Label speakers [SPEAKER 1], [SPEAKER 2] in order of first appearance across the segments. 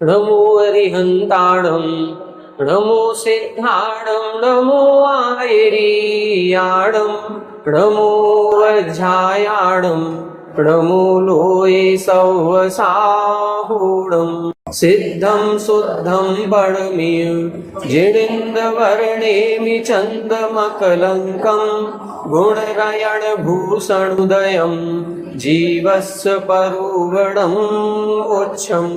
[SPEAKER 1] नमो अरिहंताणं नमो सिद्धाणं नमो आयरीयाणं नमो वज्रायाणं नमो लोये सौवसाहूणं सिद्धं शुद्धं परमेव जिनेन्द्रवर्णेमि चन्दमकलङ्कं गुणरयणभूषणोदयं जीवस्य परुवणम् उच्चम्।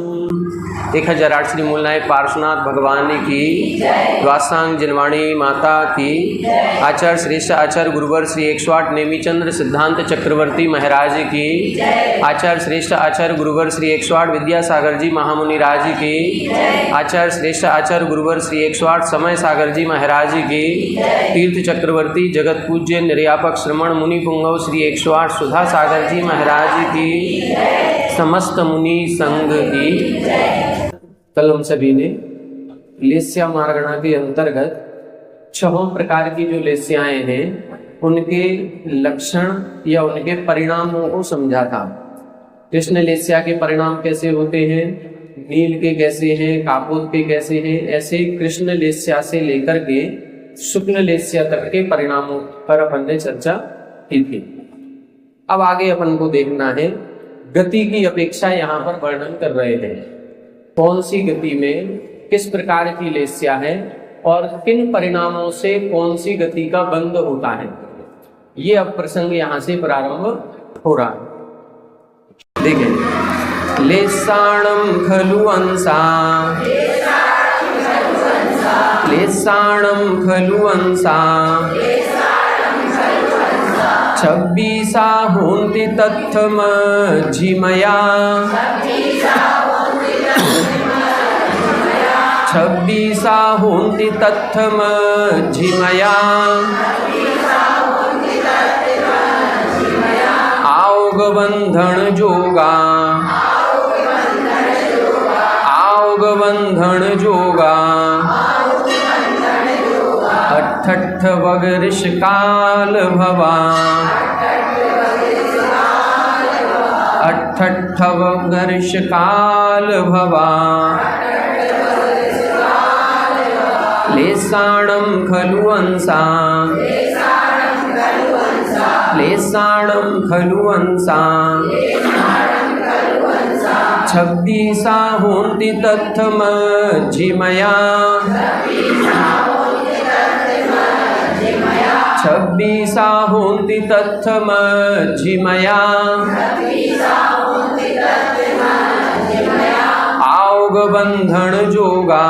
[SPEAKER 1] 1008 श्री मूलनायक पार्श्वनाथ भगवान की, द्वासांग जिनवाणी माता की, आचार्य श्रेष्ठ आचार्य गुरुवर श्री 108 नेमीचंद्र सिद्धांत चक्रवर्ती महाराज की, आचार्य श्रेष्ठ आचार्य गुरुवर श्री 108 विद्यासागर जी महामुनि राज की, आचार्य श्रेष्ठ आचार्य गुरुवर श्री 108 समय सागर जी महाराज की, तीर्थ चक्रवर्ती जगत पूज्य निर्यापक श्रमण मुनि पुंगव श्री 108 सुधा सागर जी महाराज की, समस्त मुनि संघ की। कल हम सभी ने लेस्या मार्गणा के अंतर्गत 6 प्रकार की जो लेस्याएं हैं उनके लक्षण या उनके परिणामों को समझा था। कृष्ण लेस्या के परिणाम कैसे होते हैं, नील के कैसे हैं, कापोत के कैसे हैं, ऐसे कृष्ण लेस्या से लेकर के शुक्ल लेस्या तक के परिणामों पर अपन ने चर्चा की थी। अब आगे अपन को देखना है, गति की अपेक्षा यहाँ पर वर्णन कर रहे हैं। कौन सी गति में किस प्रकार की लेस्या है और किन परिणामों से कौन सी गति का बंध होता है, ये अब प्रसंग यहाँ से प्रारंभ हो रहा है। देखें, लेसाणं खलु अंसा, लेसाणं खलु अंसा, 26 होन्ति तत्थमझिमया, 26 होन्ति तत्थमझिमया, आओगबंधन जोगा, आओगबंधन जोगा, 88 वगरिश काल भवा, 88 वगरिश काल भवा, लेसाणं खलु अंसा, लेसाणं खलु अंसा, 26 होन्ति तत्थमझिमया, 26 होन्ति तत्थमझिमया, आओगबंधन जोगा,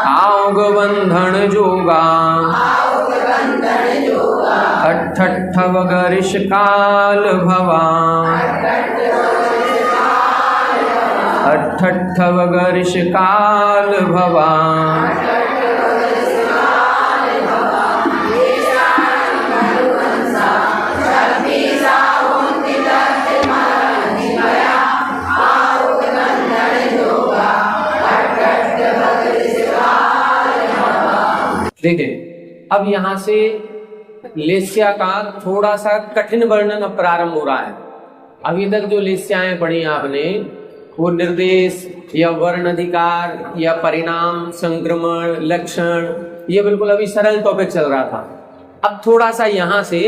[SPEAKER 1] आओगबंधन जोगा, 88 वगरिश काल भवा, 88 वगरिश काल भवा, देखें, अब यहाँ से लेस्या का थोड़ा सा कठिन वर्णन अब प्रारंभ हो रहा है। अभी तक जो लेस्याएं पढ़ी आपने वो निर्देश या वर्ण अधिकार या परिणाम, संक्रमण, लक्षण, ये बिल्कुल अभी सरल टॉपिक चल रहा था। अब थोड़ा सा यहाँ से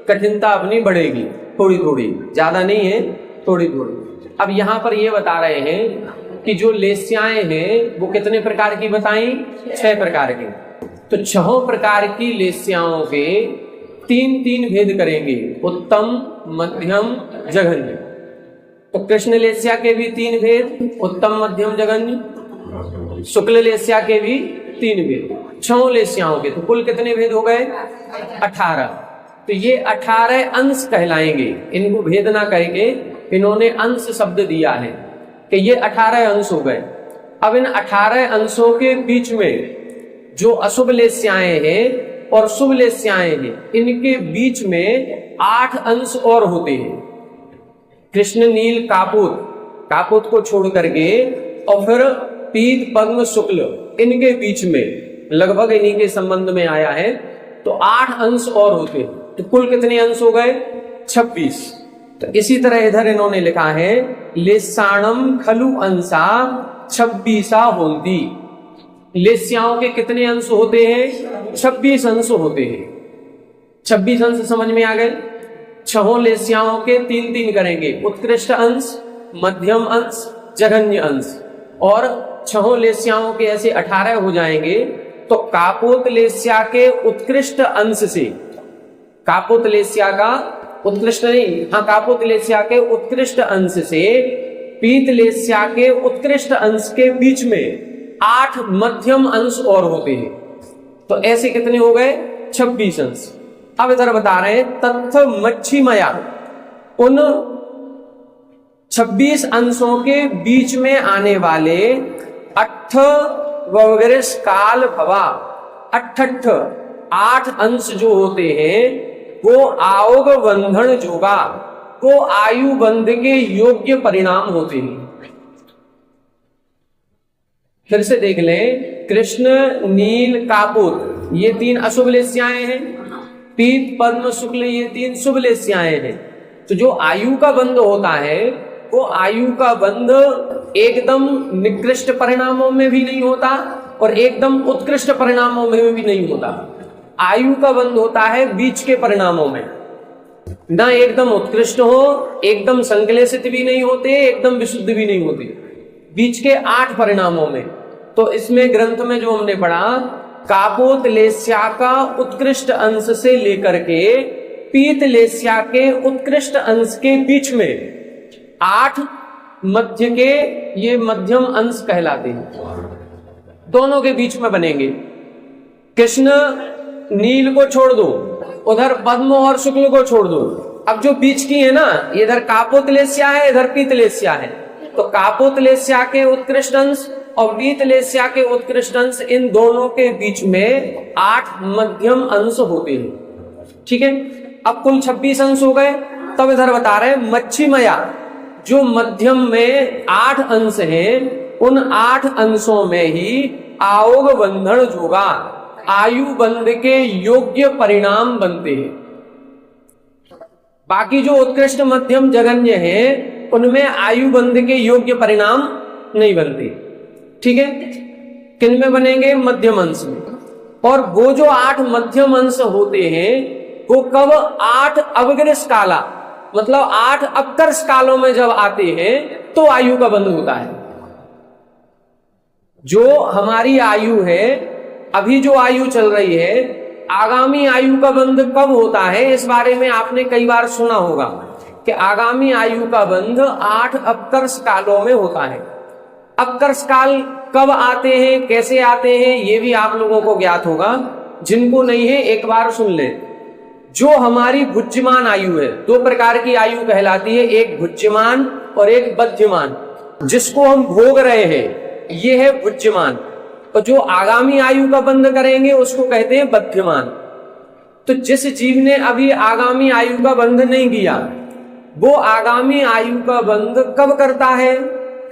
[SPEAKER 1] कठिनता अपनी बढ़ेगी, थोड़ी थोड़ी, ज्यादा नहीं है, थोड़ी थोड़ी। अब यहाँ पर ये बता रहे हैं कि जो लेस्याएं हैं वो कितने प्रकार की बताई, 6 प्रकार की। तो 6 प्रकार की लेस्याओं के 3 भेद करेंगे, उत्तम, मध्यम, जघन्य। तो कृष्ण लेस्या के भी 3 भेद, उत्तम, मध्यम, जघन्य। शुक्ल लेस्या के भी 3 भेद, 6 लेस्याओं के। तो कुल कितने भेद हो गए, 18। तो ये 18 अंश कहलाएंगे। इनको भेद ना कह के इन्होंने अंश शब्द दिया है कि ये 18 अंश हो गए। अब इन 18 अंशों के बीच में जो अशुभ लेस्याएं हैं और शुभ लेस्याएं हैं, इनके बीच में 8 अंश और होते हैं। कृष्ण, नील, कापूत, कापूत को छोड़ करके, और फिर पीत, पद्म, शुक्ल, इनके बीच में लगभग इन्हीं के संबंध में आया है। तो 8 अंश और होते हैं। तो कुल कितने अंश हो गए, 26। तो इसी तरह इधर इन्होंने लिखा है लेसाणम खलु अंसा 26 होती। लेस्याओं के कितने अंश होते हैं? 26 अंश होते हैं। 26 अंश समझ में आ गए? 6 लेस्याओं के 3-3 करेंगे, उत्कृष्ट अंश, मध्यम अंश, जघन्य अंश, और 6 लेस्याओं के ऐसे 18 हो जाएंगे। तो कापोत लेस्या के उत्कृष्ट अंश से, कापोत लेस्या का उत्कृष्ट नहीं, हाँ, कापोत लेस्या के उत्कृष्ट अंश से पीत लेस्या के उत्कृष्ट अंश के बीच में 8 मध्यम अंश और होते हैं। तो ऐसे कितने हो गए? 26 अंश। अब इधर बता रहे हैं तत्थ मच्छीमया, उन 26 अंशों के बीच में आने वाले 8 वगैरह काल भवा, 8 अंश जो होते हैं वो आयोग बंधन जोगा, वो आयु बंध के योग्य परिणाम होते हैं। फिर से देख लें, कृष्ण, नील, कापुर ये 3 अशुभ लेस्याएं हैं, पीत, पद्म, शुक्ल ये 3 शुभ लेस्याएं हैं। तो जो आयु का बंध होता है वो आयु का बंध एकदम निकृष्ट परिणामों में भी नहीं होता और एकदम उत्कृष्ट परिणामों में भी नहीं होता। आयु का बंध होता है बीच के परिणामों में, ना एकदम उत्कृष्ट हो, एकदम संक्लेशित भी नहीं होते, एकदम विशुद्ध भी नहीं होते, बीच के 8 परिणामों में। तो इसमें ग्रंथ में जो हमने पढ़ा, कापोत लेस्या का उत्कृष्ट अंश से लेकर के पीत लेस्या के उत्कृष्ट अंश के बीच में 8 मध्य के ये मध्यम अंश कहलाते हैं, दोनों के बीच में बनेंगे। कृष्ण नील को छोड़ दो, उधर पद्म और शुक्ल को छोड़ दो। अब जो बीच की है ना, इधर कापोत लेस्या है, इधर पीत लेस्या है। तो कापोत लेस्या के उत्कृष्ट अंश और पीत लेस्या के उत्कृष्ट अंश, इन दोनों के बीच में 8 मध्यम अंश होते हैं। ठीक है, अब कुल 26 अंश हो गए। तब इधर बता रहे हैं मच्छीमया, जो मध्यम में 8 अंश हैं, उन 8 अंशों में ही आयोग बंधन जोगा, आयु बंध के योग्य परिणाम बनते हैं। बाकी जो उत्कृष्ट मध्यम जघन्य है उनमें आयु बंध के योग्य परिणाम नहीं बनते। ठीक है, किन में बनेंगे? मध्यम अंश में। और वो जो 8 मध्यम अंश होते हैं वो कब? 8 अवग्रह काला, मतलब 8 अपकर्ष कालों में जब आते हैं तो आयु का बंध होता है। जो हमारी आयु है, अभी जो आयु चल रही है, आगामी आयु का बंध कब होता है? इस बारे में आपने कई बार सुना होगा कि आगामी आयु का बंध 8 अपकर्ष कालों में होता है। अपकर्ष काल कब आते हैं, कैसे आते हैं, ये भी आप लोगों को ज्ञात होगा। जिनको नहीं है एक बार सुन ले। जो हमारी भुज्यमान आयु है, 2 प्रकार की आयु कहलाती है, एक भुज्यमान और एक बध्यमान। जिसको हम भोग रहे हैं ये है भुज्यमान, और जो आगामी आयु का बंध करेंगे उसको कहते हैं बध्यमान। तो जिस जीव ने अभी आगामी आयु का बंध नहीं किया, वो आगामी आयु का बंध कब करता है?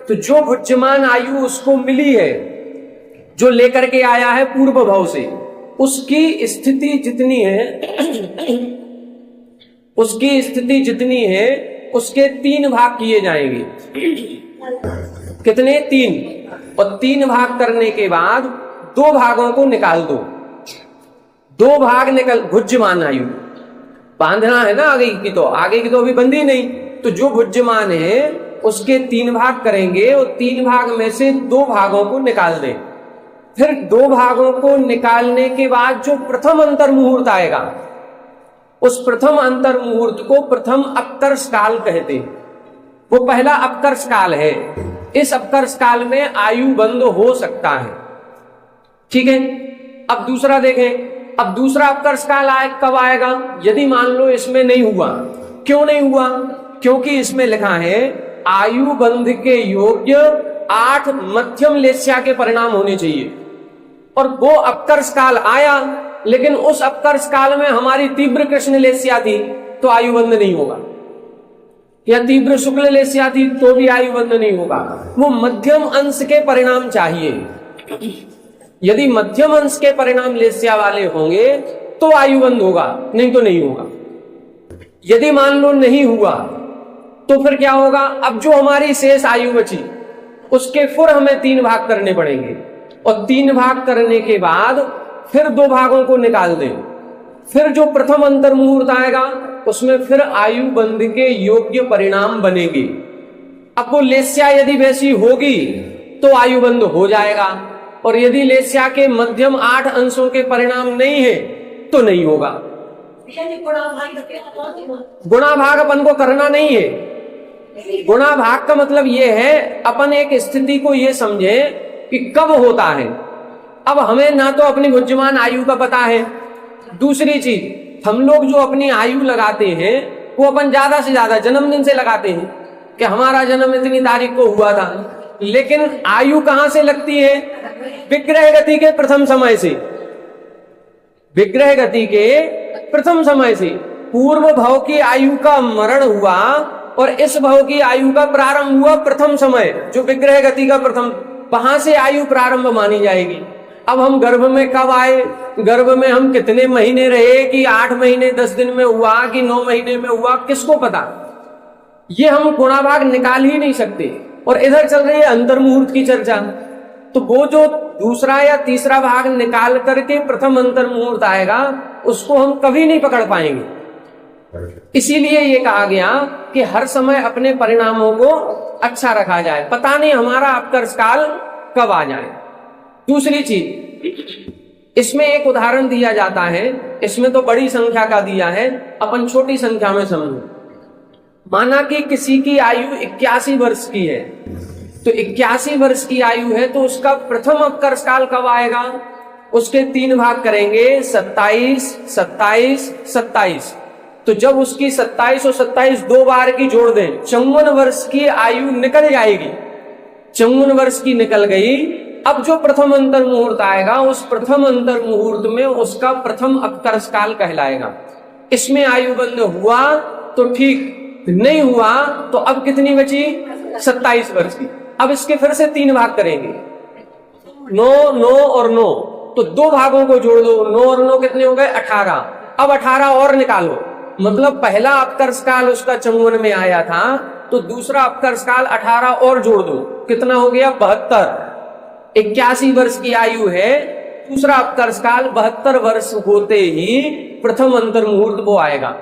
[SPEAKER 1] तो जो भुज्यमान आयु उसको मिली है, जो लेकर के आया है पूर्व भाव से, उसकी स्थिति जितनी है उसकी स्थिति जितनी है उसके 3 भाग किए जाएंगे। कितने? 3। और 3 भाग करने के बाद 2 भागों को निकाल दो। 2 भाग निकल, भुज्यमान आयु बांधना है ना आगे की, तो आगे की तो अभी बंधी नहीं। तो जो भुज्यमान है उसके 3 भाग करेंगे और 3 भाग में से 2 भागों को निकाल दें। फिर 2 भागों को निकालने के बाद जो प्रथम अंतर मुहूर्त आएगा, उस प्रथम अंतर मुहूर्त को प्रथम अपकर्ष काल कहते हैं। वो पहला अपकर्ष काल है। इस अपकर्ष काल में आयु बंध हो सकता है। ठीक है, अब दूसरा देखें। अब दूसरा अपकर्ष काल कब आएगा? यदि मान लो इसमें नहीं हुआ। क्यों नहीं हुआ? क्योंकि इसमें लिखा है आयु बंध के योग्य 8 मध्यम लेस्या के परिणाम होने चाहिए। और वो अपकर्ष काल आया, लेकिन उस अपकर्ष काल में हमारी तीव्र कृष्ण लेस्या थी तो आयु बंध नहीं होगा, या तीव्र शुक्ल लेस्या थी तो भी आयु बंध नहीं होगा। वो मध्यम अंश के परिणाम चाहिए। यदि मध्यम अंश के परिणाम लेस्या वाले होंगे तो आयु बंध होगा, नहीं तो नहीं होगा। यदि मान लो नहीं हुआ तो फिर क्या होगा, अब जो हमारी शेष आयु बची उसके फिर हमें 3 भाग करने पड़ेंगे, और 3 भाग करने के बाद फिर 2 भागों को निकाल दें। फिर जो प्रथम अंतर मुहूर्त आएगा उसमें फिर आयु बंध के योग्य परिणाम बनेंगे। अब वो लेस्या यदि वैसी होगी तो आयु बंध हो जाएगा, और यदि लेस्या के मध्यम 8 अंशों के परिणाम नहीं है तो नहीं होगा। गुणा भाग अपन को करना नहीं है। गुणा भाग का मतलब ये है अपन एक स्थिति को ये समझे कि कब होता है। अब हमें ना तो अपनी बुद्धिमान आयु का पता है, दूसरी चीज हम लोग जो अपनी आयु लगाते हैं वो अपन ज्यादा से ज्यादा जन्मदिन से लगाते हैं कि हमारा जन्म इतनी तारीख को हुआ था, लेकिन आयु कहां से लगती है? विग्रह गति के प्रथम समय से। विग्रह गति के प्रथम समय से पूर्व भव की आयु का मरण हुआ और इस भव की आयु का प्रारंभ हुआ प्रथम समय, जो विग्रह गति का प्रथम, वहां से आयु प्रारंभ मानी जाएगी। अब हम गर्भ में कब आए, गर्भ में हम कितने महीने रहे, कि 8 महीने 10 दिन में हुआ कि 9 महीने में हुआ, किसको पता? ये हम गुणा भाग निकाल ही नहीं सकते। और इधर चल रही है अंतर मुहूर्त की चर्चा, तो वो जो दूसरा या तीसरा भाग निकाल करके प्रथम अंतर मुहूर्त आएगा उसको हम कभी नहीं पकड़ पाएंगे। इसीलिए ये कहा गया कि हर समय अपने परिणामों को अच्छा रखा जाए, पता नहीं हमारा अपकर्ष काल कब आ जाए। दूसरी चीज, इसमें एक उदाहरण दिया जाता है, इसमें तो बड़ी संख्या का दिया है, अपन छोटी संख्या में समझो। माना कि किसी की आयु 81 वर्ष की है, तो 81 वर्ष की आयु है तो उसका प्रथम अपकर्ष काल कब आएगा? उसके 3 भाग करेंगे, 27, 27, 27। तो जब उसकी 27 और 27 2 बार की जोड़ दें, 54 वर्ष की आयु निकल जाएगी। 54 वर्ष की निकल गई। अब जो प्रथम अंतर मुहूर्त आएगा उस प्रथम अंतर मुहूर्त में उसका प्रथम अपकर्ष काल कहलाएगा। इसमें आयु बंध हुआ तो ठीक, नहीं हुआ तो अब कितनी बची? 27 वर्ष की। अब इसके फिर से 3 भाग करेंगे, 9, 9 और 9, तो 2 भागों को जोड़ दो, 9 और 9 कितने हो गए? 18। अब 18 और निकालो, मतलब पहला अपकर्ष काल उसका 54 में आया था, तो दूसरा अपकर्ष काल 18 और जोड़ दो, कितना हो गया? 72। 81 वर्ष की आयु है, दूसरा अपकर्ष काल 72 वर्ष होते ही प्रथम अंतर मुहूर्त वो आएगा।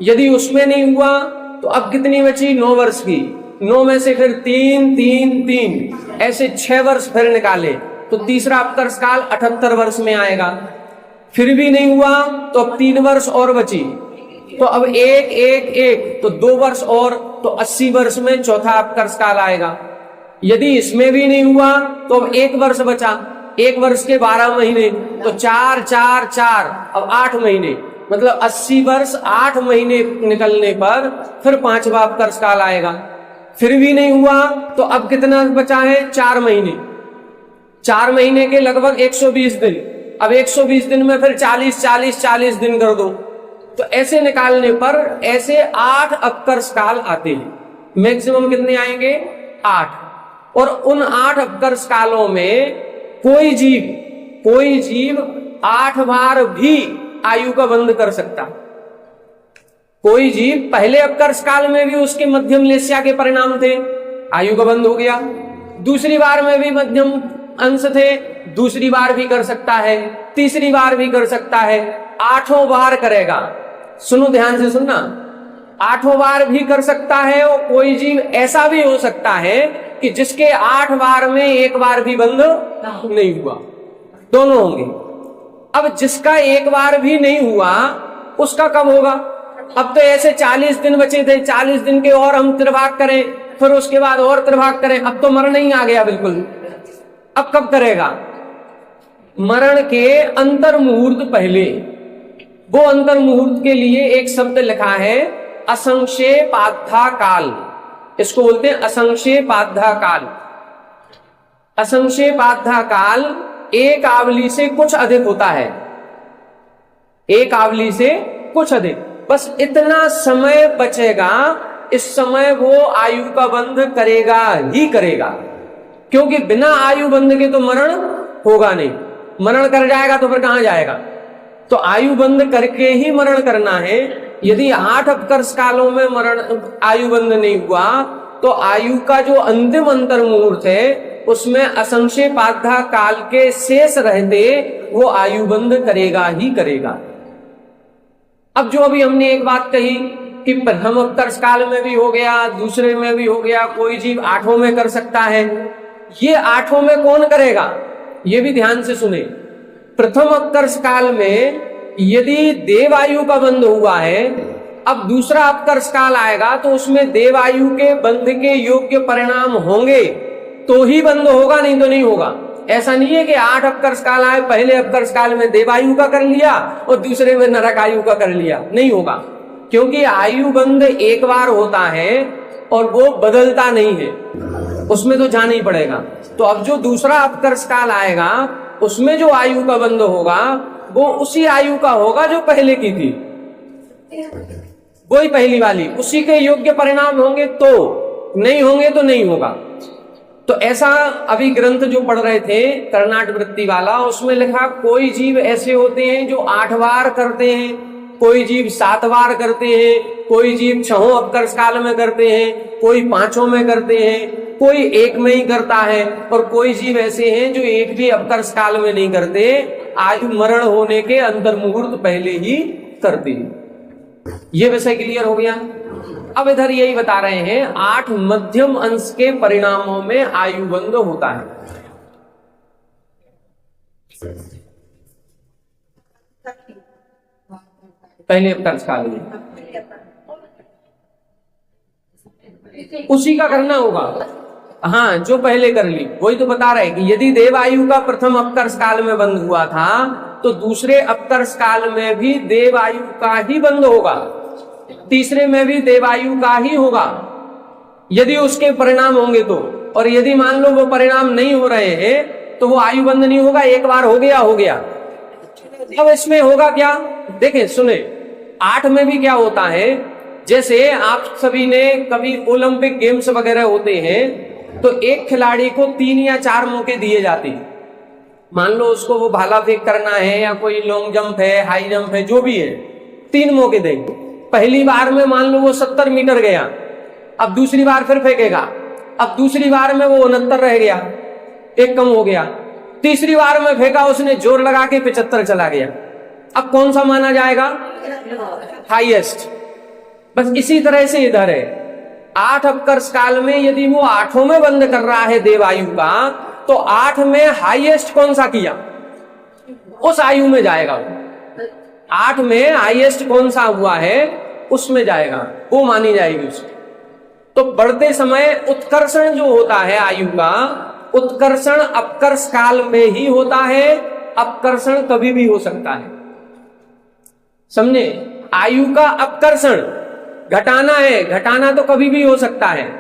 [SPEAKER 1] यदि उसमें नहीं हुआ तो अब कितनी बची? 9 वर्ष की। 9 में से फिर 3, 3, 3, ऐसे 6 वर्ष फिर निकाले तो तीसरा अपकर्ष काल 78 वर्ष में आएगा। फिर भी नहीं हुआ तो अब 3 वर्ष और बची, तो अब 1, 1, 1, तो 2 वर्ष और, तो 80 वर्ष में चौथा अपकर्ष काल आएगा। यदि इसमें भी नहीं हुआ तो अब 1 वर्ष बचा, 1 वर्ष के 12 महीने, तो 4, 4, 4, अब 8 महीने, मतलब 80 वर्ष 8 महीने निकलने पर फिर 5वां अपकर्ष काल आएगा। फिर भी नहीं हुआ तो अब कितना बचा है? 4 महीने। 4 महीने के लगभग 120 दिन। अब 120 दिन में फिर 40, 40, 40 दिन कर दो, तो ऐसे निकालने पर ऐसे 8 अपकर्ष काल आते हैं। मैक्सिमम कितने आएंगे? 8। और उन 8 अपकर्ष कालों में कोई जीव 8 बार भी आयु का बंध कर सकता। कोई जीव पहले अपकर्ष काल में भी उसके मध्यम लेस्या के परिणाम थे, आयु का बंध हो गया। दूसरी बार में भी मध्यम अंश थे, दूसरी बार भी कर सकता है, तीसरी बार भी कर सकता है, 8 बार करेगा। सुनो, ध्यान से सुनना, 8 बार भी कर सकता है। और कोई जीव ऐसा भी हो सकता है कि जिसके 8 बार में 1 बार भी बंध नहीं हुआ, दोनों होंगे। अब जिसका 1 बार भी नहीं हुआ उसका कब होगा? अब तो ऐसे 40 दिन बचे थे, 40 दिन के और हम त्रिभाग करें, फिर उसके बाद और त्रिभाग करें, अब तो मरण ही आ गया बिल्कुल। अब कब करेगा? मरण के अंतर मुहूर्त पहले। वो अंतर मुहूर्त के लिए एक शब्द लिखा है, असंक्षेपाद्धा काल। इसको बोलते हैं असंक्षेपाद्धा काल। असंक्षेपाद्धा काल 1 आवली से कुछ अधिक होता है, 1 आवली से कुछ अधिक। बस इतना समय बचेगा, इस समय वो आयु का बंध करेगा ही करेगा, क्योंकि बिना आयु बंध के तो मरण होगा नहीं। मरण कर जाएगा तो फिर कहां जाएगा? तो आयु बंध करके ही मरण करना है। यदि 8 अपकर्ष कालों में मरण आयु बंध नहीं हुआ तो आयु का जो अंतिम अंतर मुहूर्त है उसमें असंशय पाधा काल के शेष रहते वो आयु बंध करेगा ही करेगा। अब जो अभी हमने एक बात कही कि प्रथम अपकर्ष काल में भी हो गया, दूसरे में भी हो गया, कोई जीव 8वें में कर सकता है, ये 8वें में कौन करेगा? ये भी ध्यान से सुने। प्रथम अपकर्ष काल में यदि देवायु का बंध हुआ है, अब दूसरा अपकर्ष काल आएगा तो उसमें देवायु के बंध के योग्य परिणाम होंगे तो ही बंध होगा, नहीं तो नहीं होगा। ऐसा नहीं है कि 8 अपकर्ष काल आए, पहले अपकर्ष काल में देवायु का कर लिया और दूसरे में नरक आयु का कर लिया, नहीं होगा। क्योंकि आयु बंध एक बार होता है और वो बदलता नहीं है, उसमें तो जाना ही पड़ेगा। तो अब जो दूसरा अपकर्ष काल आएगा उसमें जो आयु का बंध होगा वो उसी आयु का होगा जो पहले की थी, वही पहली वाली, उसी के योग्य परिणाम होंगे तो, नहीं होंगे तो नहीं होगा। तो ऐसा अभी ग्रंथ जो पढ़ रहे थे कर्णाट वृत्ति वाला, उसमें लिखा कोई जीव ऐसे होते हैं जो 8 बार करते हैं, कोई जीव 7 बार करते हैं, कोई जीव 6 अपकर्ष काल में करते हैं, कोई 5 में करते हैं, कोई 1 में ही करता है, और कोई जीव ऐसे हैं जो 1 भी अपकर्ष काल में नहीं करते, आयु मरण होने के अंतर मुहूर्त पहले ही करते हैं। ये विषय क्लियर हो गया। अब इधर यही बता रहे हैं 8 मध्यम अंश के परिणामों में आयु बंध होता है। पहले अपकर्ष काल में उसी का करना होगा। हाँ, जो पहले कर ली वही तो बता रहे कि यदि देवायु का प्रथम अपकर्ष काल में बंध हुआ था तो दूसरे अपकर्ष काल में भी देवायु का ही बंध होगा, तीसरे में भी देवायु का ही होगा यदि उसके परिणाम होंगे तो। और यदि मान लो वो परिणाम नहीं हो रहे हैं तो वो आयु बंध नहीं होगा, एक बार हो गया हो गया। अब इसमें होगा क्या, देखें सुने, 8 में भी क्या होता है, जैसे आप सभी ने कभी ओलंपिक गेम्स वगैरह होते हैं तो एक खिलाड़ी को 3 या 4 मौके दिए जाते हैं। मान लो उसको वो भाला फेंक करना है या कोई लॉन्ग जंप है, हाई जंप है, जो भी है, 3 मौके देंगे। पहली बार में मान लो वो 70 मीटर गया, अब दूसरी बार फिर फेंकेगा, अब दूसरी बार में वो 69 रह गया, एक कम हो गया, तीसरी बार में फेंका उसने जोर लगा के 75 चला गया, अब कौन सा माना जाएगा? हाईएस्ट। बस इसी तरह से इधर है, 8 अपकर्ष काल में यदि वो 8वें में बंद कर रहा है देवायु का तो 8 में हाईएस्ट कौन सा किया उस आयु में जाएगा वो। 8 में हाईएस्ट कौन सा हुआ है उसमें जाएगा, वो मानी जाएगी उसकी। तो बढ़ते समय उत्कर्षण जो होता है आयु का, उत्कर्षण अपकर्ष काल में ही होता है, अपकर्षण कभी भी हो सकता है, समझे? आयु का अपकर्षण घटाना है, घटाना तो कभी भी हो सकता है।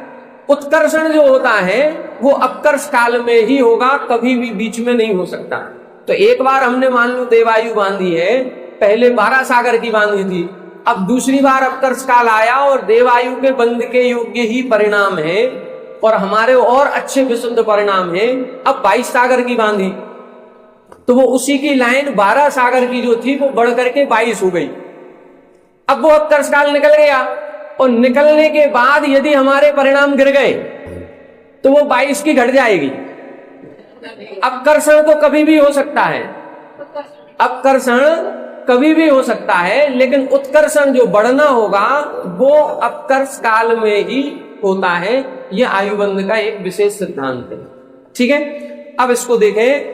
[SPEAKER 1] उत्कर्षण जो होता है वो अपकर्ष काल में ही होगा, कभी भी बीच में नहीं हो सकता। तो एक बार हमने मान लो देवायु बांधी है, पहले 12 सागर की बांधी थी, अब दूसरी बार अपकर्ष काल आया और देवायु के बंध के योग्य ही परिणाम है और हमारे और अच्छे विशुद्ध परिणाम है, अब 22 सागर की बांधी तो वो उसी की लाइन 12 सागर की जो थी वो बढ़ करके 22 हो गई। अब वो अपकर्ष काल निकल गया और निकलने के बाद यदि हमारे परिणाम गिर गए तो वो 22 की घट जाएगी। अपकर्षण तो कभी भी हो सकता है, अपकर्षण कभी भी हो सकता है, लेकिन उत्कर्षण जो बढ़ना होगा वो अपकर्ष काल में ही होता है। यह आयुबंध का एक विशेष सिद्धांत है। ठीक है, अब इसको देखें।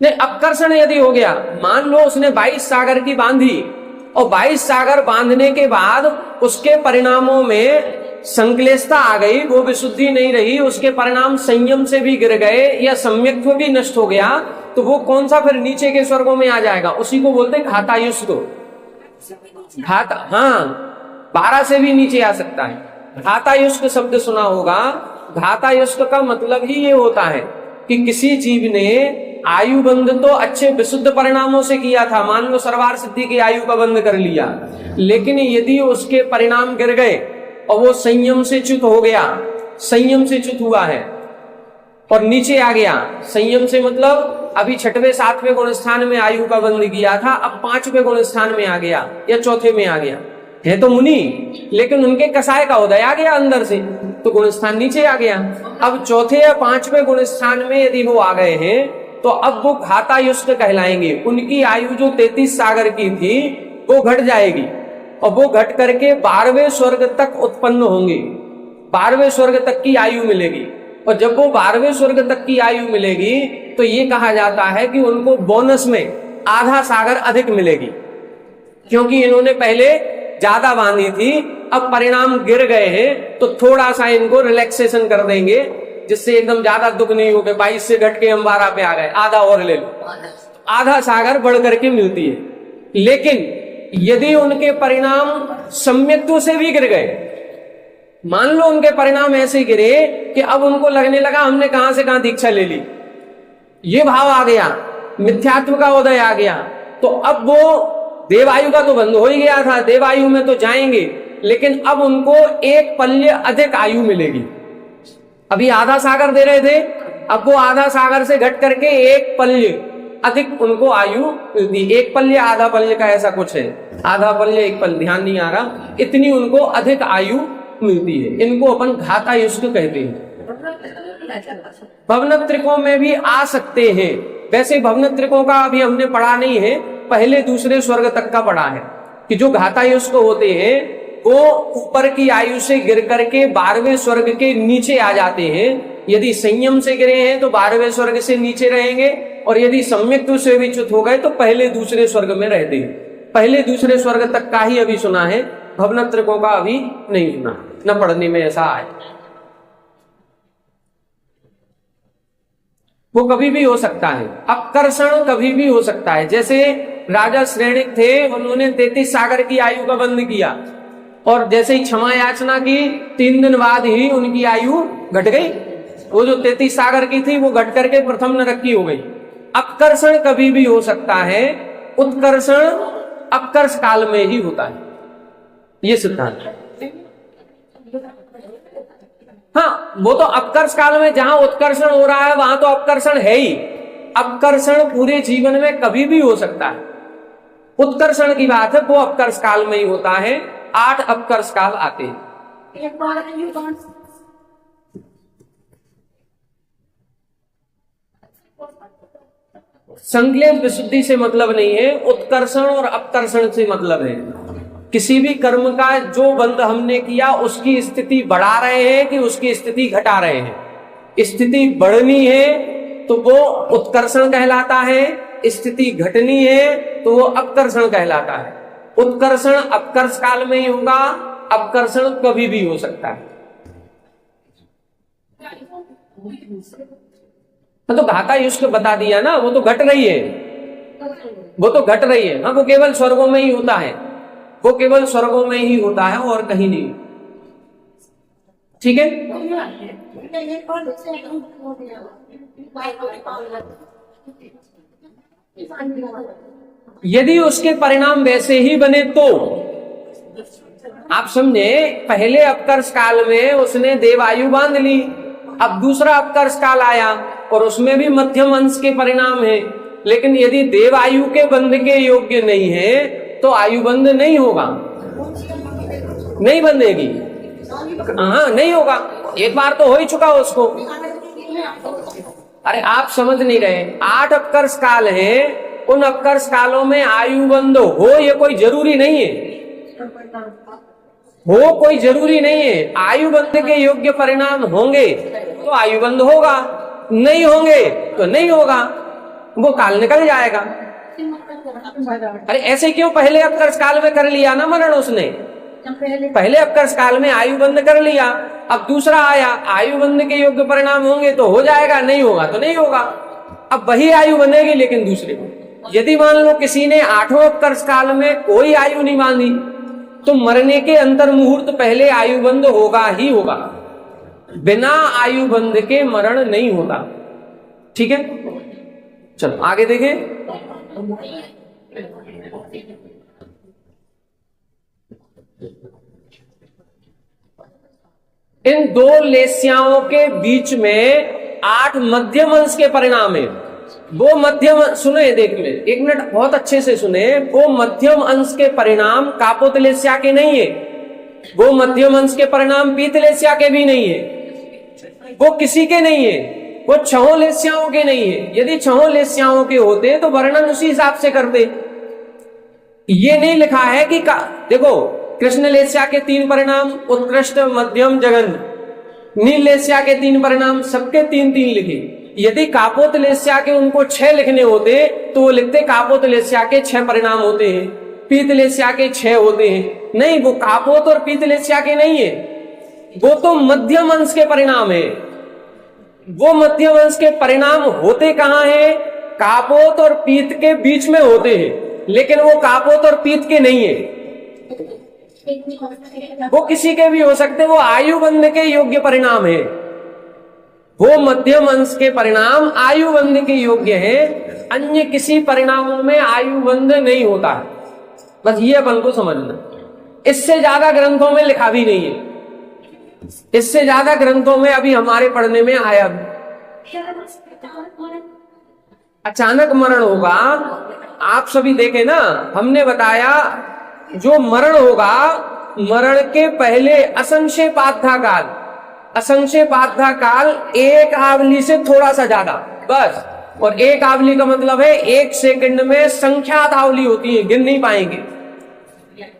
[SPEAKER 1] नहीं, अपकर्षण यदि हो गया, मान लो उसने 22 सागर की बांधी और 22 सागर बांधने के बाद उसके परिणामों में संक्लेशता आ गई, वो विशुद्धि नहीं रही, उसके परिणाम संयम से भी गिर गए या सम्यक्त्व भी नष्ट हो गया, तो वो कौन सा फिर नीचे के स्वर्गों में आ जाएगा? उसी को बोलते हैं घातायुष्क। घाता, हाँ, 12 से भी नीचे आ सकता है। घातायुष्क शब्द सुना होगा। घातायुष्क का मतलब ही ये होता है कि किसी जीव ने आयु बंध तो अच्छे विशुद्ध परिणामों से किया था, मान लो सर्वार सिद्धि की आयु का बंध कर लिया, लेकिन यदि उसके परिणाम गिर गए और वो संयम से च्युत हो गया, संयम से च्युत हुआ है और नीचे आ गया, संयम से मतलब अभी 6वें 7वें गुणस्थान में आयु का बंध किया था, अब 5वें गुणस्थान में आ गया या 4थे में आ गया। है तो मुनि, लेकिन उनके कसाय का उदय आ गया अंदर से, तो गुणस्थान नीचे आ गया। अब 4थे या 5वें गुणस्थान में यदि वो आ गए हैं तो अब वो घातायुष्ट कहलाएंगे। उनकी आयु जो 33 सागर की थी वो घट जाएगी और वो घट करके 12वें स्वर्ग तक उत्पन्न होंगे, 12वें स्वर्ग तक की आयु मिलेगी। और जब वो 12वें स्वर्ग तक की आयु मिलेगी तो ये कहा जाता है कि उनको बोनस में आधा सागर अधिक मिलेगी, क्योंकि इन्होंने पहले ज्यादा बांधी थी, अब परिणाम गिर गए हैं तो थोड़ा सा इनको रिलैक्सेशन कर देंगे, जिससे एकदम ज्यादा दुख नहीं हो गए। 22 से घट के हम 12 पे आ गए, आधा और ले लो, आधा सागर बढ़ करके मिलती है। लेकिन यदि उनके परिणाम सम्यक्तों से भी गिर गए, मान लो उनके परिणाम ऐसे गिरे कि अब उनको लगने लगा हमने कहां से कहां दीक्षा ले ली, ये भाव आ गया, मिथ्यात्व का उदय आ गया, तो अब वो देवायु का तो बंद हो ही गया था, देवायु में तो जाएंगे, लेकिन अब उनको एक पल्य अधिक आयु मिलेगी। अभी आधा सागर दे रहे थे, अब वो आधा सागर से घट करके एक पल्य अधिक उनको आयु मिलती। एक पल्य आधा पल्य का ऐसा कुछ है, आधा पल्य एक पल्य, ध्यान नहीं आ रहा, इतनी उनको अधिक आयु मिलती है। इनको अपन घातायुष्ट कहते हैं। भवनत्रिकों में भी आ सकते हैं। वैसे भवनत्रिकों का अभी हमने पढ़ा नहीं है, पहले दूसरे स्वर्ग तक का पढ़ा है कि जो घातायुष्ट होते हैं वो ऊपर की आयु से गिर करके 12वें स्वर्ग के नीचे आ जाते हैं। यदि संयम से गिरे हैं तो 12वें स्वर्ग से नीचे रहेंगे, और यदि सम्यक से विच्युत हो गए तो पहले दूसरे स्वर्ग में रहते हैं। पहले दूसरे स्वर्ग तक का ही अभी सुना है, भवनत्रिकों का अभी नहीं सुना, न पढ़ने में ऐसा आए। वो कभी भी हो सकता है, अपकर्षण कभी भी हो सकता है। जैसे राजा श्रेणिक थे, उन्होंने 33 सागर की आयु का बंद किया, और जैसे ही क्षमा याचना की 3 दिन बाद ही उनकी आयु घट गई। वो जो 33 सागर की थी वो घट करके प्रथम नरक की हो गई। अपकर्षण कभी भी हो सकता है, उत्कर्षण अपकर्ष काल में ही होता है, ये सिद्धांत है। हाँ, वो तो अपकर्ष काल में जहां उत्कर्षण हो रहा है वहां तो अपकर्षण है ही। अपकर्षण पूरे जीवन में कभी भी हो सकता है। उत्कर्षण की बात है, वो अपकर्ष काल में ही होता है। 8 अपकर्ष काल आते हैं। संकल्प विशुद्धि से मतलब नहीं है, उत्कर्षण और अपकर्षण से मतलब है। किसी भी कर्म का जो बंध हमने किया उसकी स्थिति बढ़ा रहे हैं कि उसकी स्थिति घटा रहे हैं। स्थिति बढ़नी है तो वो उत्कर्षण कहलाता है, स्थिति घटनी है तो वो अपकर्षण कहलाता है। उत्कर्षण अपकर्ष काल में ही होगा, अपकर्षण कभी भी हो सकता है। तो घातायुष्ट बता दिया ना, वो तो घट रही है, वो तो घट रही है। हाँ, वो केवल स्वर्गों में ही होता है, वो केवल स्वर्गों में ही होता है और कहीं नहीं। ठीक है। यदि उसके परिणाम वैसे ही बने तो आप समझे, पहले अपकर्ष काल में उसने देवायु बांध ली, अब दूसरा अपकर्ष काल आया और उसमें भी मध्यम अंश के परिणाम है, लेकिन यदि देवायु के बंध के योग्य नहीं है तो आयु बंध नहीं होगा, नहीं बंधेगी। हाँ, नहीं होगा, एक बार तो हो ही चुका उसको। अरे आप समझ नहीं रहे, 8 अपकर्ष काल है, उन अपकर्ष कालों में आयु बंध हो ये कोई जरूरी नहीं है, हो कोई जरूरी नहीं है। आयु बंध के योग्य परिणाम होंगे तो आयु बंध होगा, नहीं होंगे तो नहीं होगा, वो काल निकल जाएगा। अरे ऐसे क्यों, पहले अपकर्ष काल में कर लिया ना मरण उसने, पहले अपकर्ष काल में आयु बंद कर लिया, अब दूसरा आया, आयु बंद के योग्य परिणाम होंगे तो हो जाएगा, नहीं होगा तो नहीं होगा। अब वही आयु बनेगी लेकिन दूसरे को। यदि मान लो किसी ने 8वें अपकर्ष काल में कोई आयु नहीं बांधी तो मरने के अंतर मुहूर्त पहले आयु बंद होगा ही होगा, बिना आयु बंद के मरण नहीं होता। ठीक है, चलो आगे देखें। इन 2 लेस्याओं के बीच में 8 मध्यम अंश के परिणाम है। वो मध्यम, सुने देख में एक मिनट बहुत अच्छे से सुने, वो मध्यम अंश के परिणाम कापोतलेस्या के नहीं है, वो मध्यम अंश के परिणाम पीतलेस्या के भी नहीं है, वो किसी के नहीं है, वो छहों लेस्याओं के नहीं है। यदि छहों लेस्याओं के होते तो वर्णन उसी हिसाब से करते। ये नहीं लिखा है कि देखो कृष्ण लेस्या के 3 परिणाम, उत्कृष्ट, मध्यम, जघन्य। नील लेस्या के 3 परिणाम, सबके 3-3 लिखे। यदि कापोत लेस्या के उनको 6 लिखने होते तो वो लिखते कापोत लेस्या के 6 परिणाम होते हैं, पीत लेस्या के 6 होते हैं। नहीं, वो कापोत और पीत लेस्या के नहीं है, वो तो मध्यम अंश के परिणाम है। वो मध्यम अंश के परिणाम होते कहां है? कापोत और पीत के बीच में होते हैं, लेकिन वो कापोत और पीत के नहीं है। वो किसी के भी हो सकते, वो आयुबंध के योग्य परिणाम है। वो मध्यम अंश के परिणाम आयुबंध के योग्य है, अन्य किसी परिणामों में आयुबंध नहीं होता है। बस ये अपन को समझना। इससे ज्यादा ग्रंथों में लिखा भी नहीं है, इससे ज्यादा ग्रंथों में अभी हमारे पढ़ने में आया भी। अचानक मरण होगा, आप सभी देखे ना, हमने बताया जो मरण होगा, मरण के पहले असंक्षेपाध्या काल, असंक्षेपाध्या काल 1 आवली से थोड़ा सा ज्यादा बस। और 1 आवली का मतलब है 1 सेकंड में संख्यात आवली होती है, गिन नहीं पाएंगे।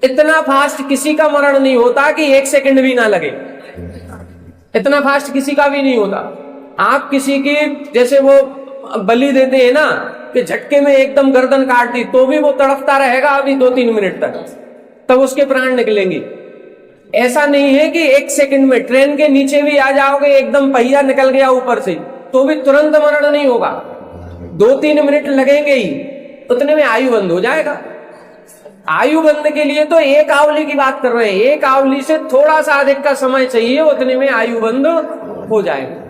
[SPEAKER 1] इतना फास्ट किसी का मरण नहीं होता कि 1 सेकंड भी ना लगे, इतना फास्ट किसी का भी नहीं होता। आप किसी की जैसे वो बलि देते हैं ना कि झटके में एकदम गर्दन काट दी, तो भी वो तड़पता रहेगा अभी 2-3 मिनट तक, तब उसके प्राण निकलेंगे। ऐसा नहीं है कि 1 सेकंड में ट्रेन के नीचे भी आ जाओगे, एकदम पहिया निकल गया ऊपर से, तो भी तुरंत मरण नहीं होगा, 2-3 मिनट लगेंगे ही, उतने में आयु बंद हो जाएगा। आयु बंद के लिए तो 1 आवली की बात कर रहे हैं, 1 आवली से थोड़ा सा अधिक का समय चाहिए, उतने में आयु बंद हो जाएगा।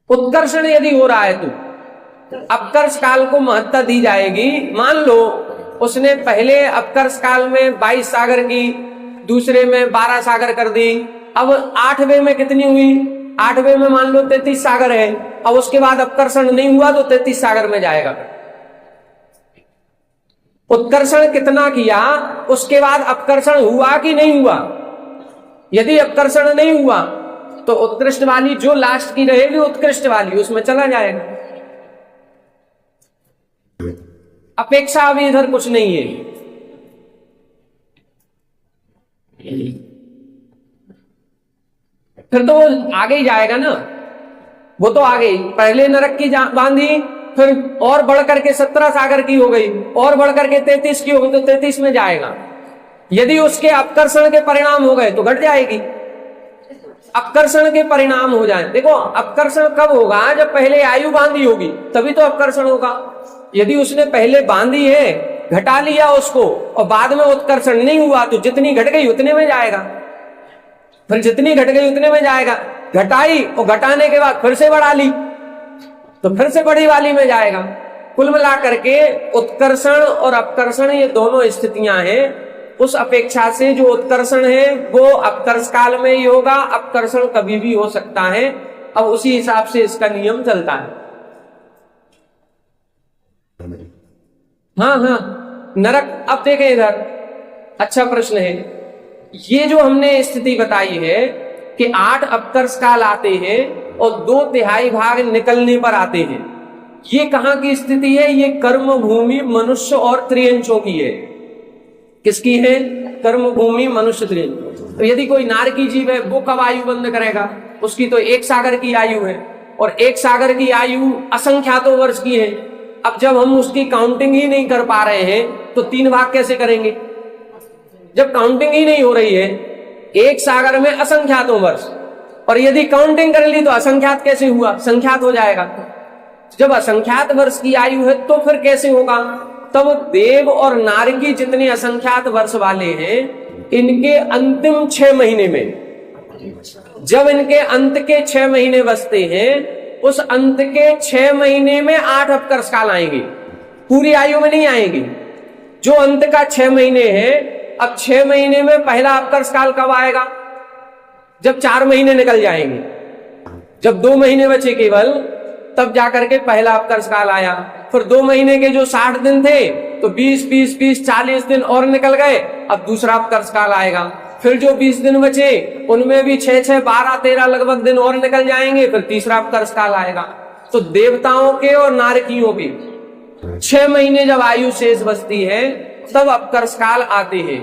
[SPEAKER 1] उत्कर्षण यदि हो रहा है तो अपकर्ष काल को महत्ता दी जाएगी। मान लो उसने पहले अपकर्ष काल में 22 सागर की, दूसरे में 12 सागर कर दी, अब 8वें में कितनी हुई? 8वें में मान लो 33 सागर है, अब उसके बाद अपकर्षण नहीं हुआ तो 33 सागर में जाएगा। उत्कर्षण कितना किया, उसके बाद अपकर्षण हुआ कि नहीं हुआ? यदि अपकर्षण नहीं हुआ तो उत्कृष्ट वाली जो लास्ट की रहेगी, उत्कृष्ट वाली उसमें चला जाएगा। अपेक्षा अभी इधर कुछ नहीं है। फिर तो वो आगे ही जाएगा ना, वो तो आगे ही, पहले नरक की बांधी, फिर और बढ़कर के 17 सागर की हो गई, और बढ़कर के 33 की हो गई, तो 33 में जाएगा। यदि उसके अपकर्षण के परिणाम हो गए तो घट जाएगी। अपकर्षण के परिणाम हो जाए, देखो अपकर्षण कब होगा? जब पहले आयु बांधी होगी, तभी तो अपकर्षण होगा। यदि उसने पहले बांधी है, घटा लिया उसको, और बाद में उत्कर्षण नहीं हुआ, तो जितनी घट गई उतने में जाएगा। फिर जितनी घट गई उतने में जाएगा, घटाई और घटाने के बाद फिर से बढ़ा ली तो फिर से बड़ी वाली में जाएगा। कुल मिला करके उत्कर्षण और अपकर्षण ये दोनों स्थितियां हैं। उस अपेक्षा से जो उत्कर्षण है वो अपकर्ष काल में ही होगा, अपकर्षण कभी भी हो सकता है। अब उसी हिसाब से इसका नियम चलता है। हाँ, नरक। अब देखें इधर, अच्छा प्रश्न है। ये जो हमने स्थिति बताई है कि 8 अपकर्ष काल आते हैं और 2/3 भाग निकलने पर आते हैं, ये कहां की स्थिति है? ये कर्म भूमि मनुष्य और त्रियंचों की है। किसकी है? कर्म भूमि मनुष्य त्रियंच। तो यदि कोई नार की जीव है, वो कब आयु बंद करेगा? उसकी तो 1 सागर की आयु है, और 1 सागर की आयु असंख्यातों वर्ष की है। अब जब हम उसकी काउंटिंग ही नहीं कर पा रहे हैं तो 3 भाग कैसे करेंगे? जब काउंटिंग ही नहीं हो रही है, 1 सागर में असंख्यातों वर्ष, और यदि काउंटिंग कर ली तो असंख्यात कैसे हुआ? संख्यात हो जाएगा। जब असंख्यात वर्ष की आयु है तो फिर कैसे होगा? तब देव और नारकी जितने असंख्यात वर्ष वाले हैं, इनके अंतिम 6 महीने में, जब इनके अंत के 6 महीने बसते हैं, उस अंत के 6 महीने में 8 अपकर्ष काल आएंगे। पूरी आयु में नहीं आएंगी। जो अंत का 6 महीने है, अब 6 महीने में पहला अपकर्ष काल कब आएगा? जब 4 महीने निकल जाएंगे, जब 2 महीने बचे केवल, तब जाकर के पहला अपकर्ष काल आया। फिर 2 महीने के जो 60 दिन थे तो 20 40 दिन और निकल गए, अब दूसरा अपकर्ष काल आएगा। फिर जो 20 दिन बचे उनमें भी 6 12 13 लगभग दिन और निकल जाएंगे, फिर तीसरा अपकर्ष काल आएगा। तो देवताओं के और नारकियों के 6 महीने जब आयु शेष बचती है तब अपकर्ष काल आते हैं।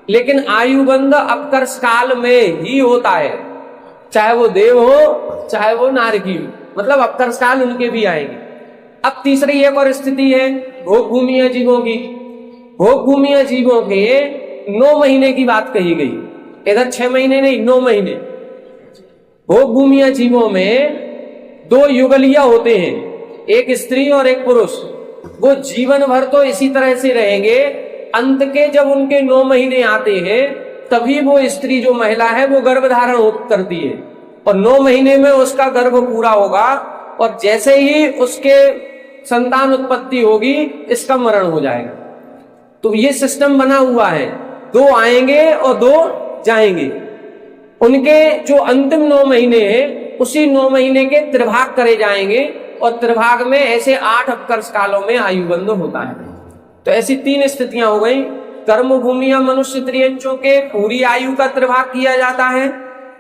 [SPEAKER 1] लेकिन आयुबंध अपकर्ष काल में ही होता है, चाहे वो देव हो चाहे वो नारकी हो, मतलब अपकर्ष काल उनके भी आएंगे। अब तीसरी एक और स्थिति है भोग भूमिया जीवों की। भोग भूमिया जीवों के 9 महीने की बात कही गई, इधर 6 महीने नहीं, 9 महीने। भोग भूमिया जीवों में 2 युगलिया होते हैं, एक स्त्री और एक पुरुष। वो जीवन भर तो इसी तरह से रहेंगे, अंत के जब उनके 9 महीने आते हैं तभी वो स्त्री जो महिला है वो गर्भ धारण करती है, और 9 महीने में उसका गर्भ पूरा होगा, और जैसे ही उसके संतान उत्पत्ति होगी इसका मरण हो जाएगा। तो ये सिस्टम बना हुआ है, 2 आएंगे और 2 जाएंगे। उनके जो अंतिम 9 महीने हैं उसी 9 महीने के त्रिभाग करे जाएंगे, और त्रिभाग में ऐसे 8 अपकर्ष कालों में आयुबंध होता है। तो ऐसी 3 स्थितियां हो गई। कर्म भूमि या मनुष्य त्रियंचों के पूरी आयु का त्रिभाग किया जाता है,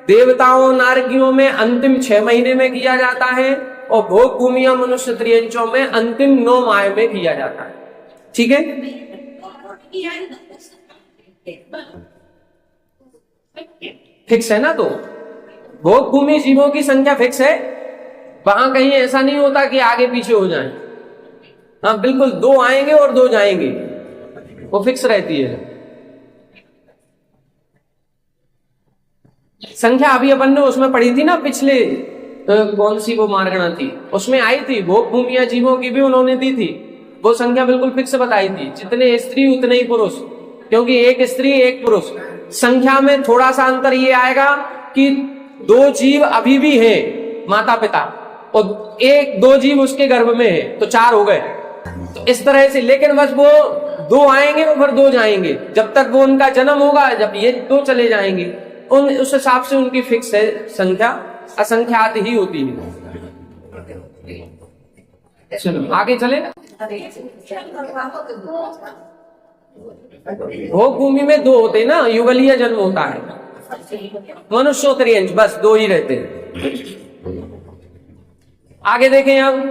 [SPEAKER 1] देवताओं नारकियों में अंतिम 6 महीने में किया जाता है, और भोग भूमि या मनुष्य त्रियंचों में अंतिम 9 माह में किया जाता है। ठीक है, फिक्स है ना? तो भोग भूमि जीवों की संख्या फिक्स है, वहां कहीं ऐसा नहीं होता कि आगे पीछे हो जाए। हाँ बिल्कुल, 2 आएंगे और 2 जाएंगे, वो फिक्स रहती है संख्या। अभी अपन ने उसमें पढ़ी थी ना पिछले, कौन सी वो मार्गणा थी, उसमें आई थी भोग भूमिया जीवों की भी उन्होंने दी थी, वो संख्या बिल्कुल फिक्स बताई थी, जितने स्त्री उतने ही पुरुष, क्योंकि एक स्त्री एक पुरुष। संख्या में थोड़ा सा अंतर ये आएगा कि 2 जीव अभी भी है माता पिता, और 1-2 जीव उसके गर्भ में है, तो 4 हो गए। तो इस तरह से, लेकिन बस वो 2 आएंगे और फिर 2 जाएंगे, जब तक वो उनका जन्म होगा, जब ये 2 चले जाएंगे, उस हिसाब से उनकी फिक्स है संख्या, असंख्यात ही होती है। चलो आगे चले। भोग भूमि में 2 होते हैं ना, युगलीय जन्म होता है, मनुष्योत्तरीयंश बस 2 ही रहते हैं। आगे देखें हम।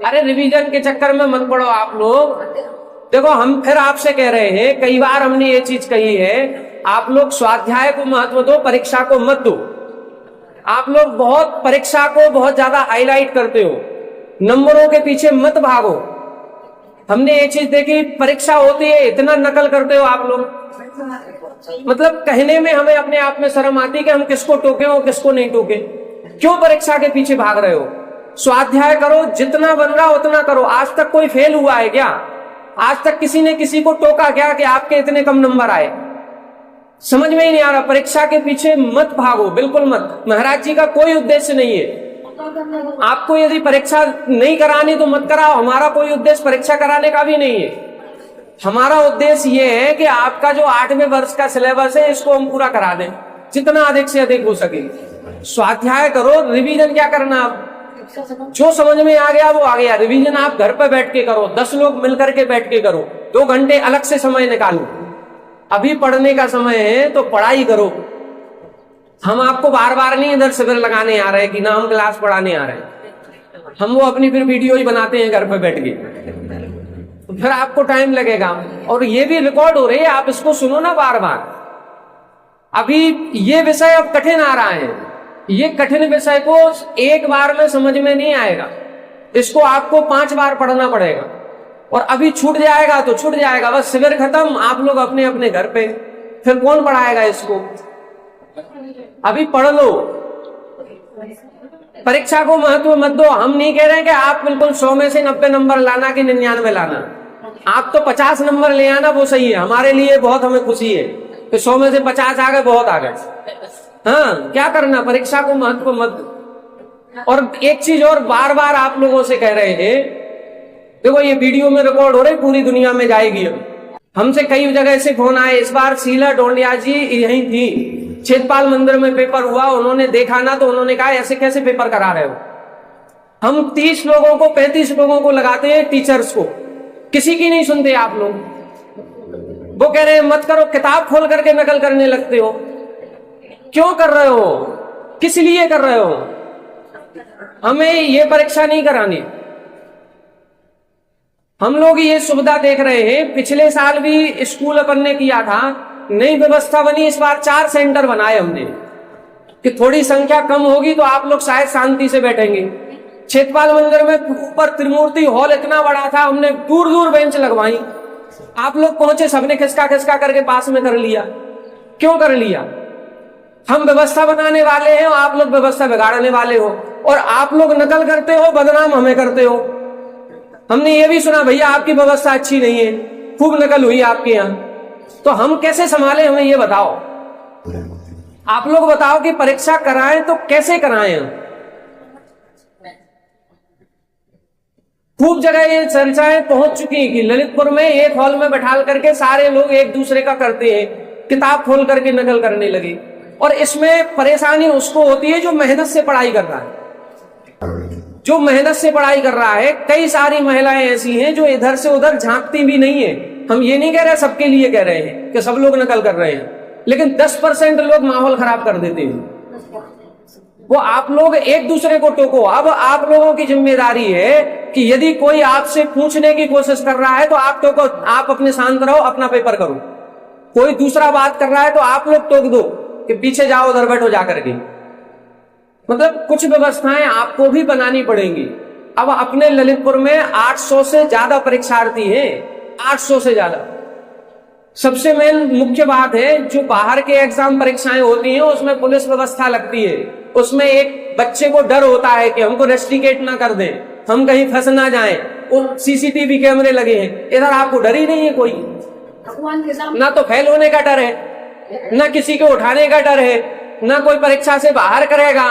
[SPEAKER 1] अरे रिवीजन के चक्कर में मत पड़ो आप लोग। देखो हम फिर आपसे कह रहे हैं, कई बार हमने ये चीज कही है, आप लोग स्वाध्याय को महत्व दो, परीक्षा को मत दो। आप लोग बहुत परीक्षा को बहुत ज्यादा हाईलाइट करते हो, नंबरों के पीछे मत भागो। हमने ये चीज देखी, परीक्षा होती है इतना नकल करते हो आप लोग, मतलब कहने में हमें अपने आप में शर्म आती है कि हम किसको टोके और किसको नहीं टोके। क्यों परीक्षा के पीछे भाग रहे हो? स्वाध्याय करो, जितना बन रहा उतना करो। आज तक कोई फेल हुआ है क्या? आज तक किसी ने किसी को टोका क्या कि आपके इतने कम नंबर आए? समझ में ही नहीं आ रहा। परीक्षा के पीछे मत भागो, बिल्कुल मत। महाराज जी का कोई उद्देश्य नहीं है। आपको यदि परीक्षा नहीं करानी तो मत कराओ, हमारा कोई उद्देश्य परीक्षा कराने का भी नहीं है। हमारा उद्देश्य ये है कि आपका जो 8वें वर्ष का सिलेबस है इसको हम पूरा करा दें, जितना अधिक से अधिक हो सके। स्वाध्याय करो, रिवीजन क्या करना, आप जो समझ में आ गया वो आ गया। रिवीजन आप घर पे बैठ के करो, 10 लोग मिलकर के बैठ के करो, 2 घंटे अलग से समय निकालो। अभी पढ़ने का समय है तो पढ़ाई करो। हम आपको बार बार नहीं इधर शिविर लगाने आ रहे कि ना हम क्लास पढ़ाने आ रहे हैं, हम वो अपनी फिर वीडियो ही बनाते हैं घर पे बैठ के, तो फिर आपको टाइम लगेगा। और ये भी रिकॉर्ड हो रही है, आप इसको सुनो ना बार बार। अभी ये विषय अब कठिन आ रहा है, ये कठिन विषय को एक बार में समझ में नहीं आएगा, इसको आपको 5 बार पढ़ना पड़ेगा। और अभी छूट जाएगा तो छूट जाएगा, बस शिविर खत्म, आप लोग अपने अपने घर पे, फिर कौन पढ़ाएगा इसको? अभी पढ़ लो, परीक्षा को महत्व मत दो। हम नहीं कह रहे हैं कि आप बिल्कुल 100 में से 90 नंबर लाना कि 99 लाना, आप तो 50 नंबर ले आना, वो सही है, हमारे लिए बहुत हमें खुशी है कि 100 में से 50 आ गए, बहुत आ गए। हाँ, क्या करना, परीक्षा को महत्व मत दो। और एक चीज और बार बार आप लोगों से कह रहे हैं देखो ये वीडियो में रिकॉर्ड हो रही, पूरी दुनिया में जाएगी। अब हमसे कई जगह से फोन आए। इस बार शीला डोंडिया जी यही थी, छेदपाल मंदिर में पेपर हुआ, उन्होंने देखा ना तो उन्होंने कहा ऐसे कैसे पेपर करा रहे हो। हम 30 लोगों को 35 लोगों को लगाते हैं, टीचर्स को, किसी की नहीं सुनते आप लोग। वो कह रहे हैं मत करो, किताब खोल करके नकल करने लगते हो। क्यों कर रहे हो, किस लिए कर रहे हो? हमें ये परीक्षा नहीं करानी। हम लोग ये सुविधा देख रहे हैं। पिछले साल भी स्कूल अपन ने किया था, नई व्यवस्था बनी, इस बार 4 सेंटर बनाए हमने कि थोड़ी संख्या कम होगी तो आप लोग शायद शांति से बैठेंगे। छेदपाल मंदिर में ऊपर त्रिमूर्ति हॉल इतना बड़ा था, हमने दूर दूर बेंच लगवाई। आप लोग पहुंचे, सबने खिसका खिसका करके पास में कर लिया। क्यों कर लिया? हम व्यवस्था बनाने वाले हैं और आप लोग व्यवस्था बिगाड़ने वाले हो, और आप लोग नकल करते हो, बदनाम हमें करते हो। हमने ये भी सुना भैया आपकी व्यवस्था अच्छी नहीं है, खूब नकल हुई आपके यहाँ, तो हम कैसे संभाले? हमें ये बताओ। आप लोग बताओ कि परीक्षा कराएं तो कैसे कराएं? खूब जगह ये चर्चाएं पहुंच चुकी कि ललितपुर में एक हॉल में बैठा करके सारे लोग एक दूसरे का करते हैं, किताब खोल करके नकल करने लगे। और इसमें परेशानी उसको होती है जो मेहनत से पढ़ाई कर रहा है। जो मेहनत से पढ़ाई कर रहा है, कई सारी महिलाएं ऐसी हैं जो इधर से उधर झांकती भी नहीं है। हम ये नहीं कह रहे सबके लिए कह रहे हैं कि सब लोग नकल कर रहे हैं, लेकिन 10% लोग माहौल खराब कर देते हैं। वो आप लोग एक दूसरे को टोको। अब आप लोगों की जिम्मेदारी है कि यदि कोई आपसे पूछने की कोशिश कर रहा है तो आप टोको, आप अपने शांत रहो, अपना पेपर करो। कोई दूसरा बात कर रहा है तो आप लोग टोक दो कि पीछे जाओ, उधर बैठो जाकर के। मतलब कुछ व्यवस्थाएं आपको भी बनानी पड़ेंगी। अब अपने ललितपुर में 800 से ज्यादा परीक्षार्थी हैं, 800 से ज्यादा। सबसे मेन मुख्य बात है, जो बाहर के एग्जाम परीक्षाएं होती हैं उसमें पुलिस व्यवस्था लगती है। उसमें एक बच्चे को डर होता है कि हमको रेस्ट्रिकेट ना कर दें, हम कहीं फंस ना जाएं। और सीसीटीवी कैमरे लगे हैं। इधर आपको डर ही नहीं है कोई, ना तो फेल होने का डर है, ना किसी को उठाने का डर है, ना कोई परीक्षा से बाहर करेगा।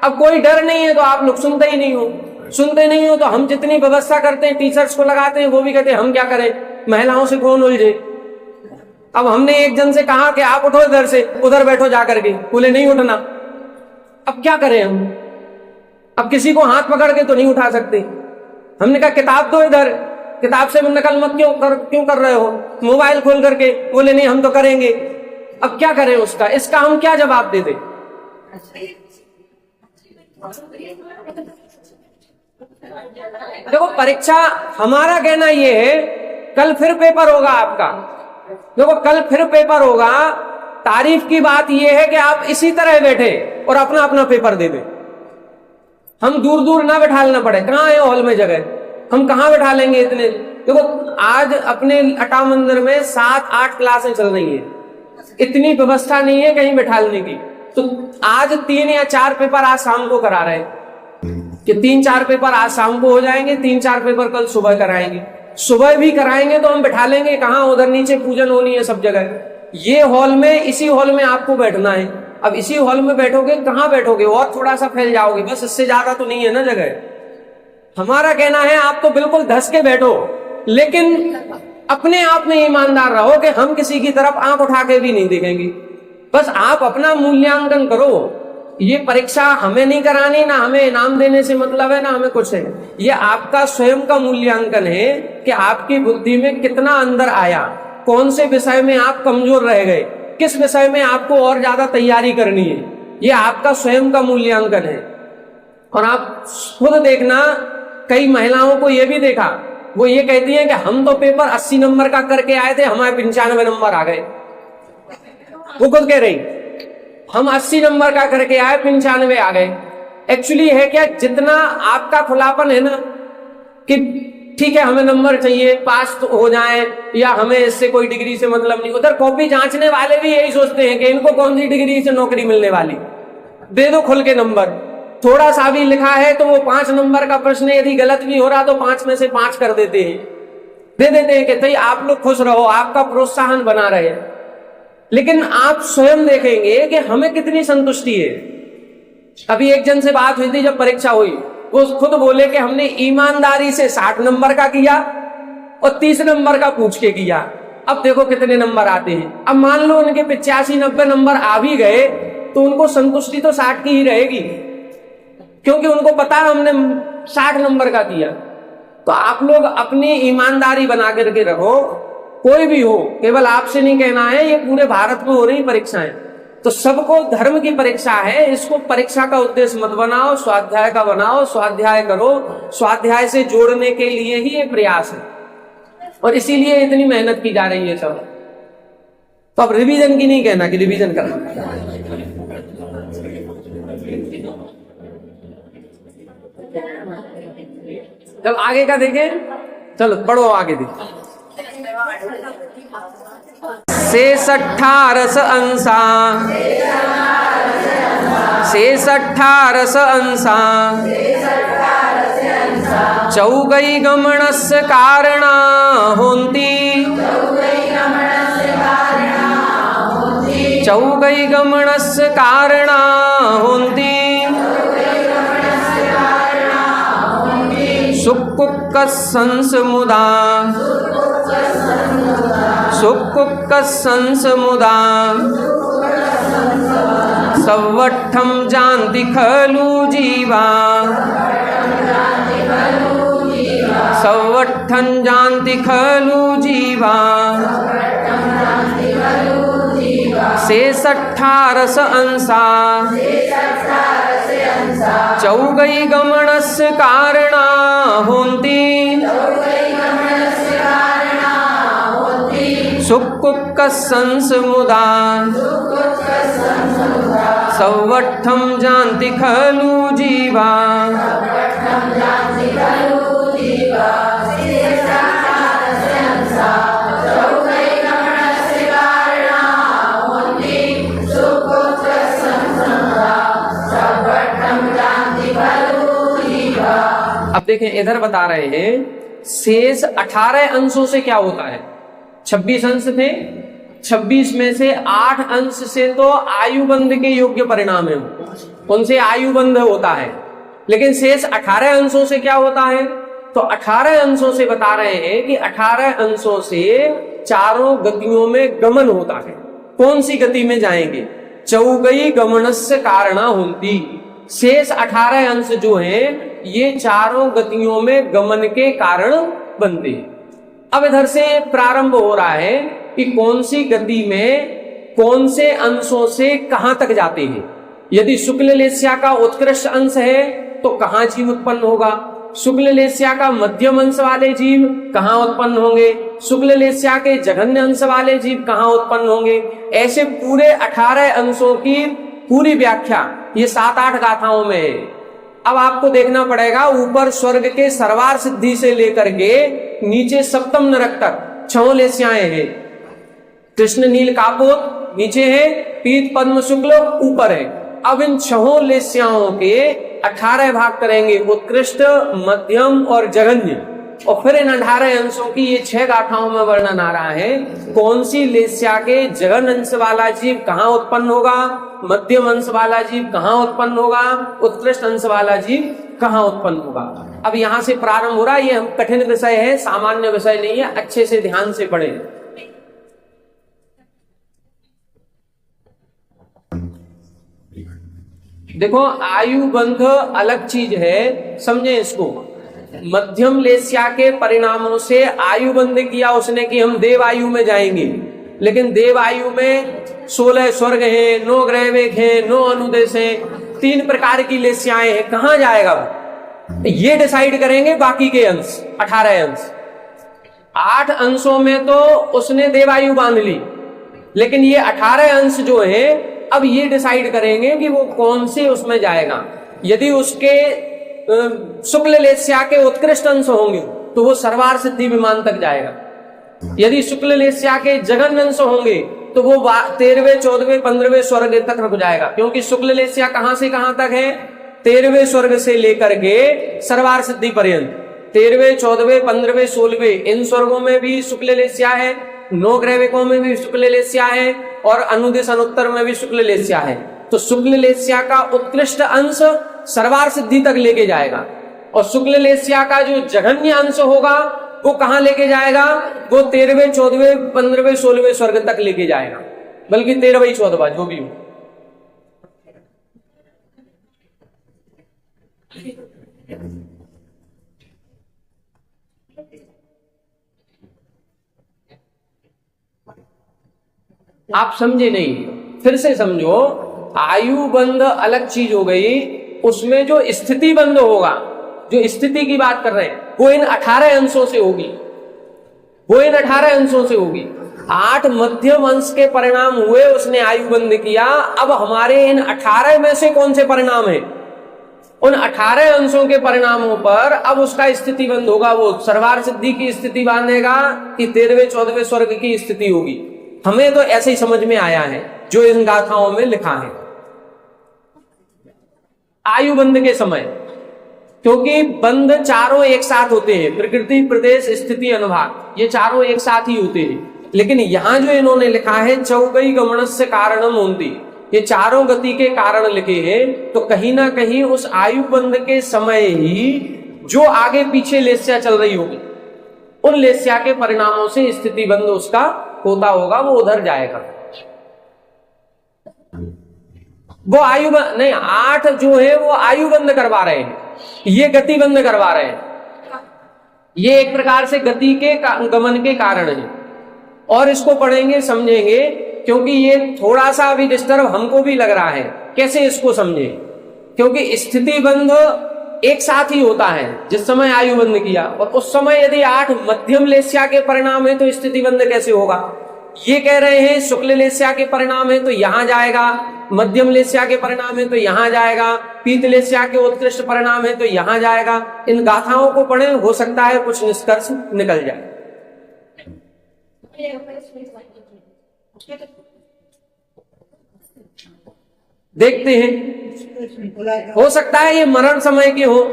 [SPEAKER 1] अब कोई डर नहीं है तो आप लोग सुनते ही नहीं हो। सुनते नहीं हो तो हम जितनी व्यवस्था करते हैं, टीचर्स को लगाते हैं, वो भी कहते हैं हम क्या करें, महिलाओं से कौन उलझे। अब हमने एक जन से कहा कि आप उठो इधर से, उधर बैठो जाकर के, बोले नहीं उठना। अब क्या करें हम? अब किसी को हाथ पकड़ के तो नहीं उठा सकते। हमने कहा किताब दो इधर, किताब से नकल मत क्यों कर रहे हो, मोबाइल खोल करके, बोले नहीं हम तो करेंगे। अब क्या करें उसका, इसका हम क्या जवाब दे दें? देखो परीक्षा, हमारा कहना यह है कल फिर पेपर होगा आपका। देखो कल फिर पेपर होगा। तारीफ की बात यह है कि आप इसी तरह बैठे और अपना अपना पेपर दे दें। हम दूर दूर ना बैठालना पड़े। कहाँ है हॉल में जगह, हम कहाँ बैठा लेंगे इतने। देखो आज अपने अटा मंदिर में 7-8 क्लासें चल रही है, इतनी व्यवस्था नहीं है कहीं बैठालने की। तो आज 3 या 4 पेपर आज शाम को करा रहे हैं कि 3-4 पेपर आज शाम को हो जाएंगे, 3-4 पेपर कल सुबह कराएंगे। सुबह भी कराएंगे तो हम बैठा लेंगे कहाँ, उधर नीचे पूजन होनी है सब जगह। ये हॉल में, इसी हॉल में आपको बैठना है। अब इसी हॉल में बैठोगे, कहाँ बैठोगे, और थोड़ा सा फैल जाओगे, बस इससे ज्यादा तो नहीं है ना जगह। हमारा कहना है आप तो बिल्कुल धस के बैठो, लेकिन अपने आप में ईमानदार रहो कि हम किसी की तरफ आंख उठा के भी नहीं देखेंगे। बस आप अपना मूल्यांकन करो। ये परीक्षा हमें नहीं करानी, ना हमें इनाम देने से मतलब है, ना हमें कुछ है। ये आपका स्वयं का मूल्यांकन है कि आपकी बुद्धि में कितना अंदर आया, कौन से विषय में आप कमजोर रह गए, किस विषय में आपको और ज्यादा तैयारी करनी है। ये आपका स्वयं का मूल्यांकन है। और आप खुद देखना, कई महिलाओं को ये भी देखा, वो ये कहती हैं कि हम तो पेपर 80 नंबर का करके आए थे, हमारे 95 नंबर आ गए। वो खुद कह रही हम 80 नंबर का करके आए, 95 आ गए। एक्चुअली है क्या, जितना आपका खुलापन है ना कि ठीक है हमें नंबर चाहिए, पास तो हो जाए, या हमें इससे कोई डिग्री से मतलब नहीं। उधर कॉपी जांचने वाले भी यही सोचते हैं कि इनको कौन सी डिग्री से नौकरी मिलने वाली, दे दो खुल के नंबर। थोड़ा सा भी लिखा है तो वो 5 नंबर का प्रश्न यदि गलत भी हो रहा तो 5 में से 5 कर देते हैं, दे देते हैं कि भाई आप लोग खुश रहो, आपका प्रोत्साहन बना रहे। लेकिन आप स्वयं देखेंगे कि हमें कितनी संतुष्टि है। अभी एक जन से बात हुई थी जब परीक्षा हुई,
[SPEAKER 2] वो खुद बोले कि हमने ईमानदारी से 60 नंबर का किया और 30 नंबर का पूछ के किया। अब देखो कितने नंबर आते हैं। अब मान लो उनके 85-90 नंबर आ भी गए तो उनको संतुष्टि तो 60 की ही रहेगी, क्योंकि उनको पता है हमने 60 नंबर का किया। तो आप लोग अपनी ईमानदारी बना करके रखो, कोई भी हो, केवल आपसे नहीं कहना है, ये पूरे भारत में हो रही परीक्षाएं, तो सबको धर्म की परीक्षा है। इसको परीक्षा का उद्देश्य मत बनाओ, स्वाध्याय का बनाओ, स्वाध्याय करो, स्वाध्याय से जोड़ने के लिए ही ये प्रयास है और इसीलिए इतनी मेहनत की जा रही है सब। तो अब रिवीजन की नहीं कहना कि रिवीजन करना। चल आगे का देखें, चलो पढ़ो आगे देखो। शेष 18 अंसा, शेष 18 अंसा, चौगई गमनस्य कारणा होन्ति, चौगई गमनस्य कारणा होन्ति, सुकुक्कसंसमुदा, सुकुक्कसंसमुदा, सवट्ठं जानति खलु जीवा, सवट्ठं जानति खलु जीवा, शेष 18 अंसा, चौगई गमनस्य कारणा होन्ति, सुकुक्कसंसमुदा, सवट्ठं जानति खलु जीवा। अब देखें इधर बता रहे हैं शेष 18 अंशों से क्या होता है। 26 अंश थे, 26 में से 8 अंश से तो आयुबंध के योग्य परिणाम है, उनसे आयुबंध होता है। लेकिन शेष 18 अंशों से क्या होता है, तो 18 अंशों से बता रहे हैं कि 18 अंशों से चारों गतियों में गमन होता है। कौन सी गति में जाएंगे, चौगई गमनस्य कारणा होन्ति। शेष 18 अंश जो हैं ये चारों गतियों में गमन के कारण बनते हैं। अब इधर से प्रारंभ हो रहा है कि कौन सी गति में कौन से अंशों से कहां तक जाते हैं। यदि शुक्ल लेस्या का उत्कृष्ट अंश है तो कहां जीव उत्पन्न होगा, शुक्ल लेस्या का मध्यम अंश वाले जीव कहां उत्पन्न होंगे, शुक्ल लेस्या के जघन्य अंश वाले जीव कहां उत्पन्न होंगे। ऐसे पूरे 18 अंशों की पूरी व्याख्या ये 7-8 गाथाओं में है। अब आपको देखना पड़ेगा ऊपर स्वर्ग के सर्वार सिद्धि से लेकर के नीचे सप्तम नरक तक 6 लेस्याएं हैं। कृष्ण नील कापोत नीचे है, पीत पद्म शुक्ल ऊपर है। अब इन 6 लेस्याओं के 18 भाग करेंगे, उत्कृष्ट, मध्यम और जघन्य। और फिर इन 18 अंशों की ये 6 गाथाओं में वर्णन आ रहा है कौन सी लेस्या के जघन अंश वाला जीव कहां उत्पन्न होगा, मध्यम अंश वाला जीव कहां उत्पन्न होगा, उत्कृष्ट अंश वाला जीव कहां उत्पन्न होगा। अब यहां से प्रारंभ हो रहा है। ये कठिन विषय है, सामान्य विषय नहीं है, अच्छे से ध्यान से पढ़े। देखो आयुबंध अलग चीज है, समझे इसको। मध्यम लेस्या के परिणामों से आयुबंध किया उसने कि हम देव आयु में जाएंगे, लेकिन देव आयु में 16 स्वर्ग हैं, 9 ग्रहवेग हैं, 9 अनुदेश हैं, 3 प्रकार की लेस्याएं हैं। कहां जाएगा वो, ये डिसाइड करेंगे बाकी के अंश 18 अंश। 8 अंशों में तो उसने देवायु बांध ली, लेकिन ये 18 अंश जो है अब ये डिसाइड करेंगे कि वो कौन से उसमें जाएगा। यदि उसके शुक्ल लेस्या के उत्कृष्ट अंश होंगे तो वो सर्वार सिद्धि विमान तक जाएगा। यदि शुक्ल लेस्या के जघन्य अंश होंगे तो वो 13वें, 14वें, 15वें स्वर्ग तक रुक जाएगा, क्योंकि शुक्ल लेस्या कहां से कहां तक है, 13वें स्वर्ग से लेकर के सर्वार सिद्धि पर्यंत। 13वें, 14वें, 15वें, 16वें इन स्वर्गों में भी शुक्ल लेस्या है, 9 ग्रहवेकों में भी शुक्ल लेस्या है और अनुदेश अनुत्तर में भी शुक्ल लेस्या है। तो शुक्ल लेस्या का उत्कृष्ट अंश सर्वार सिद्धि तक लेके जाएगा। और शुक्ल लेस्या का जो जघन्य अंश होगा वो कहां लेके जाएगा? वो 13वें 14वें 15वें 16वें स्वर्ग तक लेके जाएगा, बल्कि 13वां 14वां जो भी हो। आप समझे नहीं, फिर से समझो। आयु बंध अलग चीज हो गई, उसमें जो स्थिति बंध होगा, जो स्थिति की बात कर रहे हैं, वो इन 18 अंशों से होगी, वो इन 18 अंशों से होगी। 8 मध्यम अंश के परिणाम हुए, उसने आयु बंध किया। अब हमारे इन 18 में से कौन से परिणाम है? उन 18 अंशों के परिणामों पर अब उसका स्थिति बंध होगा। वो सर्वार सिद्धि की स्थिति बांधेगा कि 13वें 14वें स्वर्ग की स्थिति होगी। हमें तो ऐसे ही समझ में आया है जो इन गाथाओं में लिखा है। आयु बंध के समय, क्योंकि बंध चारों एक साथ होते हैं, प्रकृति, प्रदेश, स्थिति, अनुभाग, ये चारों एक साथ ही होते हैं। लेकिन यहां जो इन्होंने लिखा है चौकई गमनस्य कारणम होती, ये चारों गति के कारण लिखे हैं। तो कहीं ना कहीं उस आयु बंध के समय ही जो आगे पीछे लेस्या चल रही होगी, उन लेस्या के परिणामों से स्थिति बंध उसका होता होगा, वो उधर जाएगा। वो आयु नहीं, 8 जो है वो आयु बंद करवा रहे हैं, ये गति बंद करवा रहे हैं। ये एक प्रकार से गति के गमन के कारण है। और इसको पढ़ेंगे, समझेंगे, क्योंकि ये थोड़ा सा अभी डिस्टर्ब हमको भी लग रहा है। कैसे इसको समझे? क्योंकि स्थिति बंध एक साथ ही होता है जिस समय आयु बंध किया, और उस समय यदि 8 मध्यम लेस्या के परिणाम है तो स्थिति बंध कैसे होगा? ये कह रहे हैं शुक्ल लेस्या के परिणाम है तो यहां जाएगा, मध्यम लेस्या के परिणाम है तो यहां जाएगा, पीत लेस्या के उत्कृष्ट परिणाम है तो यहां जाएगा। इन गाथाओं को पढ़े, हो सकता है कुछ निष्कर्ष निकल जाए। देखते हैं, हो सकता है ये मरण समय के हो।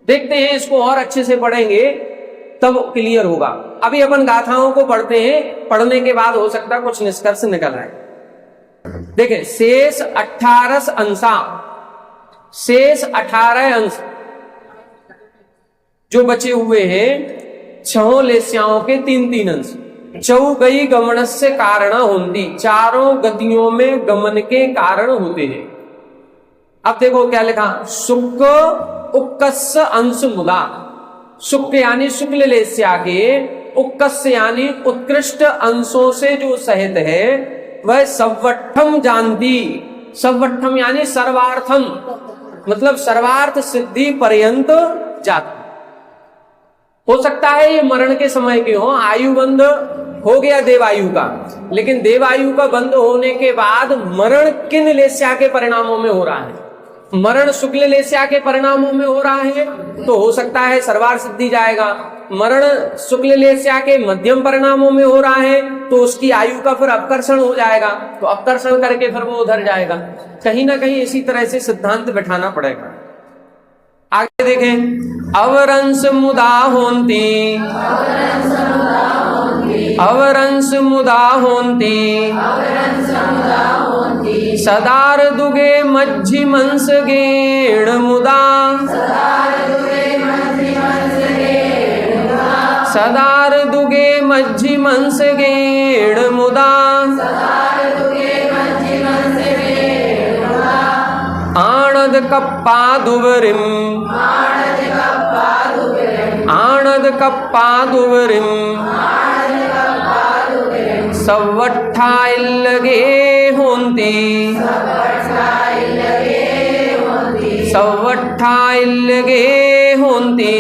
[SPEAKER 2] देखते हैं, इसको और अच्छे से पढ़ेंगे तब क्लियर होगा। अभी अपन गाथाओं को पढ़ते हैं, पढ़ने के बाद हो सकता है कुछ निष्कर्ष निकल आए। देखिए, शेष 18 अंशा, शेष 18 अंश जो बचे हुए हैं, 6 लेस्याओं के 3-3 अंश, चौगई गमन से कारण होती, चारों गतियों में गमन के कारण होते हैं। अब देखो क्या लिखा, शुक्ल उक्कस अंश मुदा, शुक्ल यानी शुक्ल लेस्या के, उक्कस यानी उत्कृष्ट अंशों से जो सहित है, वह सवट्ठम जानती, सवट्ठम यानी सर्वार्थम, मतलब सर्वार्थ सिद्धि पर्यंत जाती। हो सकता है ये मरण के समय के हो, आयु बंद हो गया देवायु का, लेकिन देवायु का बंद होने के बाद मरण किन लेस्या के परिणामों में हो रहा है? मरण शुक्ल लेस्या के परिणामों में हो रहा है, तो हो सकता है सर्वार सिद्धि जाएगा। मरण शुक्ल लेस्या के मध्यम परिणामों में हो रहा है, तो उसकी आयु का फिर अपकर्षण हो जाएगा, तो अपकर्षण करके फिर वो उधर जाएगा। कहीं ना कहीं इसी तरह से सिद्धांत बैठाना पड़ेगा। आगे देखें, अवरंश मुदा होती, अवरंश मुदा होती, सदार दुगे मज्झि मंस गेण मुदा, सदार दुगे मज्झि मंस गेण मुदा, आणद कप्पा दुवरिम, आणद कप्पा दुवरिम, सवट्ठा इल्लगे होती, सवट्ठा इल्लगे होती,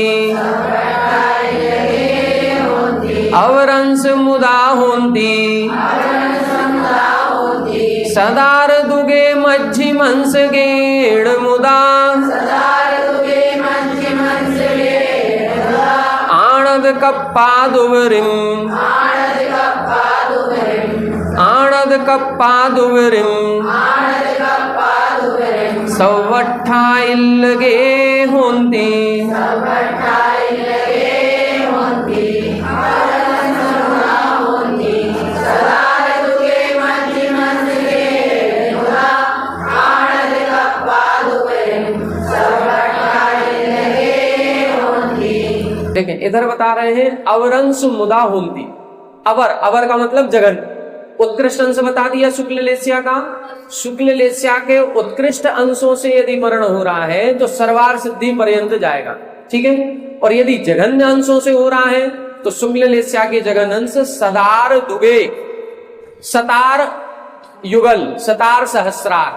[SPEAKER 2] अवरंश मुदा होती, सदार दुगे मज्झि मंस गेण मुदा, आणद कप्पा दुवरिम, आणद कप्पा दुवरिम, सवट्ठा इल्लगे होती, देखें इधर बता रहे हैं अवरंश मुदा होती। अवर, अवर का मतलब जघन्य। उत्कृष्ट अंश बता दिया शुक्ल लेस्या का। शुक्ल लेस्या के उत्कृष्ट अंशों से यदि मरण हो रहा है तो सर्वार सिद्धि पर्यंत जाएगा, ठीक है। और यदि जघन्य अंशों से हो रहा है तो शुक्ल लेस्या के जघन्य अंश सदार दुगे, सतार युगल, सतार सहस्रार।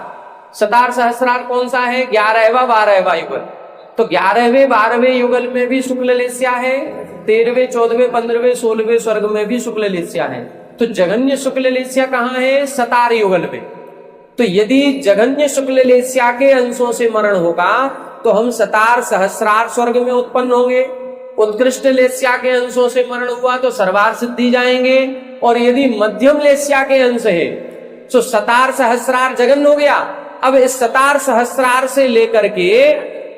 [SPEAKER 2] सतार सहस्रार कौन सा है? 11वां 12वां युगल। तो 11वें 12वें युगल में भी शुक्ल लेस्या है, 13वें 14वें 15वें 16वें स्वर्ग में भी शुक्ल लेस्या है। तो जघन्य शुक्ल लेस्या कहाँ है? सतार युगल में। तो यदि जघन्य शुक्ल लेस्या के अंशों से मरण होगा तो हम सतार सहस्रार स्वर्ग में उत्पन्न होंगे। उत्कृष्ट लेस्या के अंशों से मरण हुआ तो सर्वार सिद्धि जाएंगे। और यदि मध्यम लेस्या के अंश है तो सतार सहस्रार जघन्य हो गया। अब इस सतार सहस्रार से लेकर के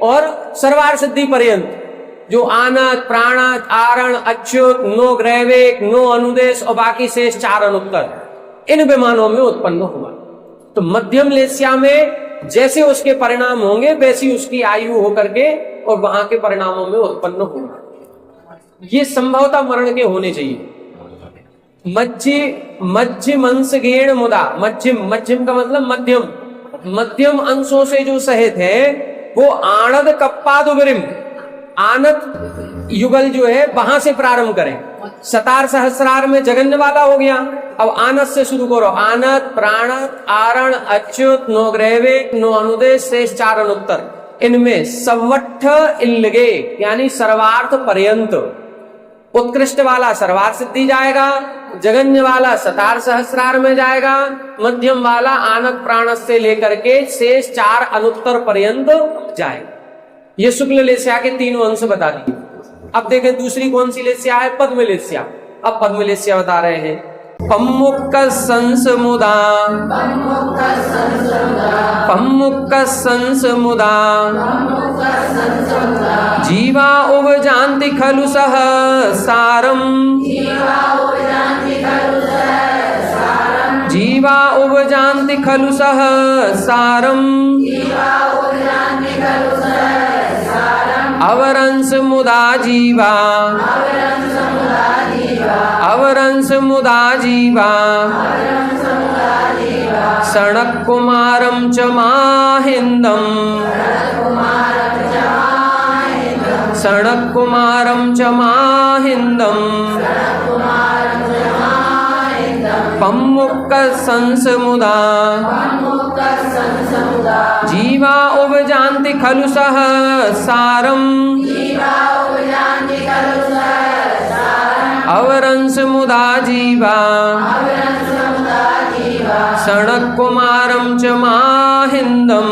[SPEAKER 2] और सर्वार सिद्धि पर्यंत जो आनत, प्राणत, आरण, अच्युत, नो ग्रैविक, नो अनुदेश और बाकी शेष 4 अनुत्तर, इन विमानों में उत्पन्न हुआ। तो मध्यम लेस्या में जैसे उसके परिणाम होंगे वैसी उसकी आयु होकर के और वहां के परिणामों में उत्पन्न होगा। ये संभवतः मरण के होने चाहिए। मध्यम अंश गेण मुदा, मध्यम का मतलब मध्यम, मध्यम अंशों से जो सहित है वो आणद कप्पाद उबरिम, आनत युगल जो है वहां से प्रारंभ करें। सतार सहस्रार में जघन्य वाला हो गया, अब आनत से शुरू करो। आनत, प्राणत, आरण, अच्युत, नो ग्रैविक, नो अनुदेश, शेष 4 अनुत्तर, इनमें सवट्ठ इल्लगे यानी सर्वार्थ पर्यंत। उत्कृष्ट वाला सर्वार्थ सिद्धि जाएगा, जघन्य वाला सतार सहस्रार में जाएगा, मध्यम वाला आनत प्राणत से लेकर के शेष 4 अनुत्तर पर्यंत जाएगा। ये शुक्ल लेस्या के 3 अंश बता दिए। अब देखें दूसरी कौन सी लेस्या है? पद्म लेस्या। अब पद्म लेस्या बता रहे हैं। पम्मुक्क संस मुदा, पम्मुक्क संस मुदा, जीवा उपजान्ति खलु सहसारम्, जीवा उपजान्ति खलु सहसारम्, अवरंस मुदा जीवा, अवरंस मुदा जीवा, सनक कुमारम च माहिंदम, सनक कुमारम च माहिंदम, पम्मुक्क संस मुदा, जीवा उपजान्ति खलु सहसारम्, अवरंस मुदा जीवा, सनक कुमारम च माहिंदम।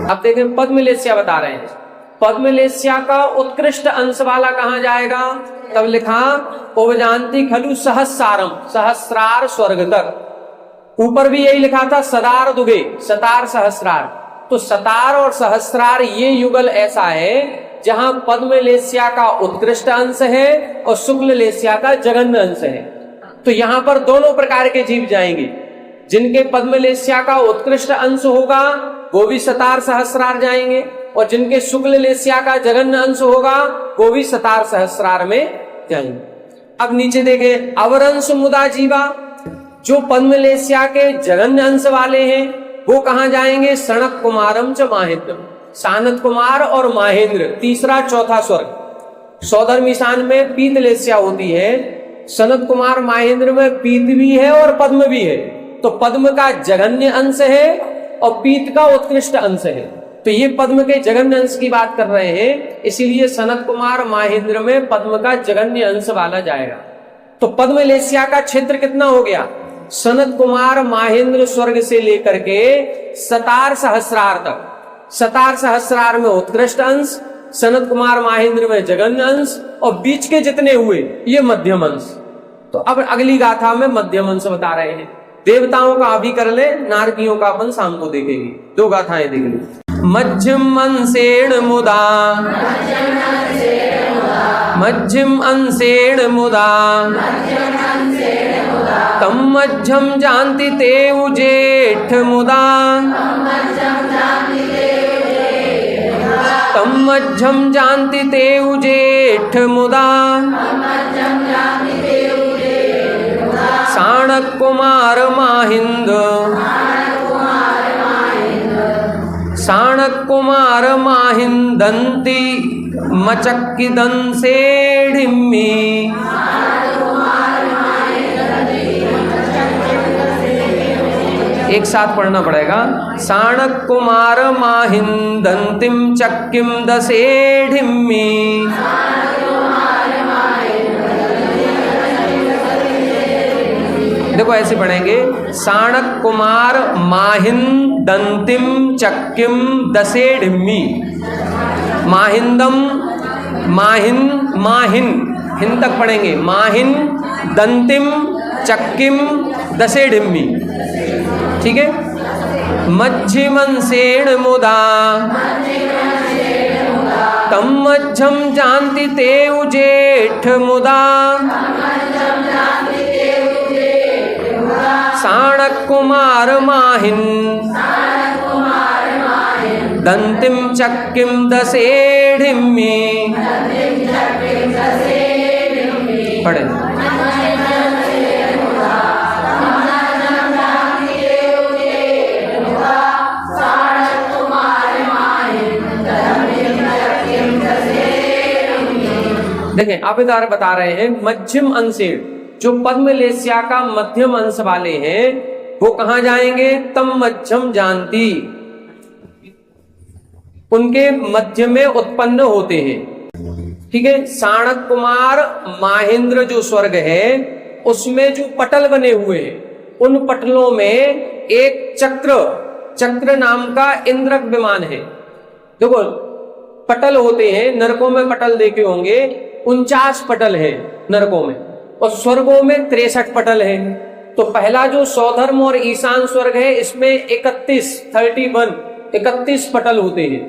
[SPEAKER 2] अब देखें पद्म लेस्या बता रहे हैं। पद्म लेस्या का उत्कृष्ट अंश वाला कहाँ जाएगा? तब लिखा उपजान्ति खलु सहस्रारम, सहस्रार स्वर्ग तक। ऊपर भी यही लिखा था सदार दुगे, सतार सहस्रार। तो सतार और सहस्रार ये युगल ऐसा है जहां पद्म लेस्या का उत्कृष्ट अंश है और शुक्ल लेस्या का जघन्य अंश है। तो यहां पर दोनों प्रकार के जीव जाएंगे। जिनके पद्म लेस्या का उत्कृष्ट अंश होगा वो भी सतार सहस्रार जाएंगे, और जिनके शुक्ल लेस्या का जघन्य अंश होगा वो भी सतार सहस्रार में जाएंगे। अब नीचे देखें अवरंश मुदा जीवा, जो पद्म लेस्या के जघन्य अंश वाले हैं वो कहां जाएंगे? सनक कुमारम च माहेंद्र, सानत कुमार और माहेंद्र, तीसरा चौथा स्वर्ग। सौधर्मिशान में पीत लेस्या होती है, सनत कुमार माहेंद्र में पीत भी है और पद्म भी है। तो पद्म का जघन्य अंश है और पीत का उत्कृष्ट अंश है। तो ये पद्म के जघन्य अंश की बात कर रहे हैं, इसीलिए सनत कुमार माहेंद्र में पद्म का जघन्य अंश वाला जाएगा। तो पद्म लेस्या का क्षेत्र कितना हो गया? सनत कुमार माहेंद्र स्वर्ग से लेकर के सतार सहस्रार तक। सतार सहस्रार में उत्कृष्ट अंश, सनत कुमार माहेंद्र में जघन्य अंश, और बीच के जितने हुए ये मध्यम अंश। तो अब अगली गाथा में मध्यम अंश बता रहे हैं। देवताओं का अभी कर ले, नारकियों का अपन शाम को देखेंगे। 2 गाथाएं देख लो। मध्यम अंशेण मुदा,
[SPEAKER 1] मध्यम अंशेण मुदा तम मध्यम जानति ते उजेठ मुदा तम मध्यम जानति ते उजेठ मुदा साणक कुमार माहिंद साणक कुमार माहिंदंती मचक्किदंसेढ़िम्मी एक साथ पढ़ना पड़ेगा। साणक कुमार माहिंदंतिम चक्किम दसेढ़िम्मी। देखो ऐसे पढ़ेंगे, साणक कुमार माहिंदंतिम चक्किम दसेढ़िम्मी। माहिंदम माहिन माहिन हिन तक पढ़ेंगे, माहिन दंतिम चक्किम दसेढ़िम्मी। ठीक है। मध्यमंसेण मुदा तम मध्यम जानति ते उजेठ मुदा साणक कुमार माहिन दंतिम चक्किम दसेढ़िम्मी। पढ़े। देखें आप इधर बता रहे हैं मध्यम अंशेण, जो पद्मलेस्या का मध्यम अंश वाले हैं वो कहां जाएंगे? तम मध्यम जानती, उनके मध्य में उत्पन्न होते हैं। ठीक है। साणक कुमार माहेंद्र जो स्वर्ग है उसमें जो पटल बने हुए हैं उन पटलों में एक चक्र नाम का इंद्रक विमान है। देखो पटल होते हैं, नरकों में पटल देखे होंगे, 49 पटल है नरकों में, और स्वर्गों में 63 पटल है। तो पहला जो सौधर्म और ईशान स्वर्ग है इसमें 31 पटल होते हैं,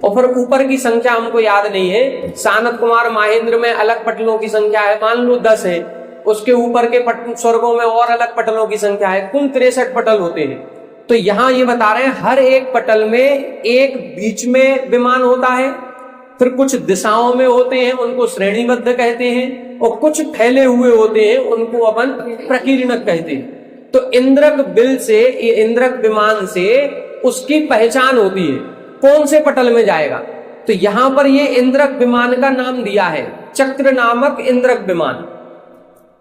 [SPEAKER 1] और फिर ऊपर की संख्या हमको याद नहीं है। सानत कुमार माहेंद्र में अलग पटलों की संख्या है, मान लो 10 है, उसके ऊपर के स्वर्गों में और अलग पटलों की संख्या है, कुल 63 पटल होते हैं। तो यहां ये बता रहे हैं हर एक पटल में एक बीच में विमान होता है, फिर कुछ दिशाओं में होते हैं उनको श्रेणीबद्ध कहते हैं, और कुछ फैले हुए होते हैं उनको अपन प्रकीर्णक कहते हैं। तो इंद्रक बिल से, इंद्रक विमान से उसकी पहचान होती है कौन से पटल में जाएगा। तो यहां पर ये इंद्रक विमान का नाम दिया है, चक्र नामक इंद्रक विमान,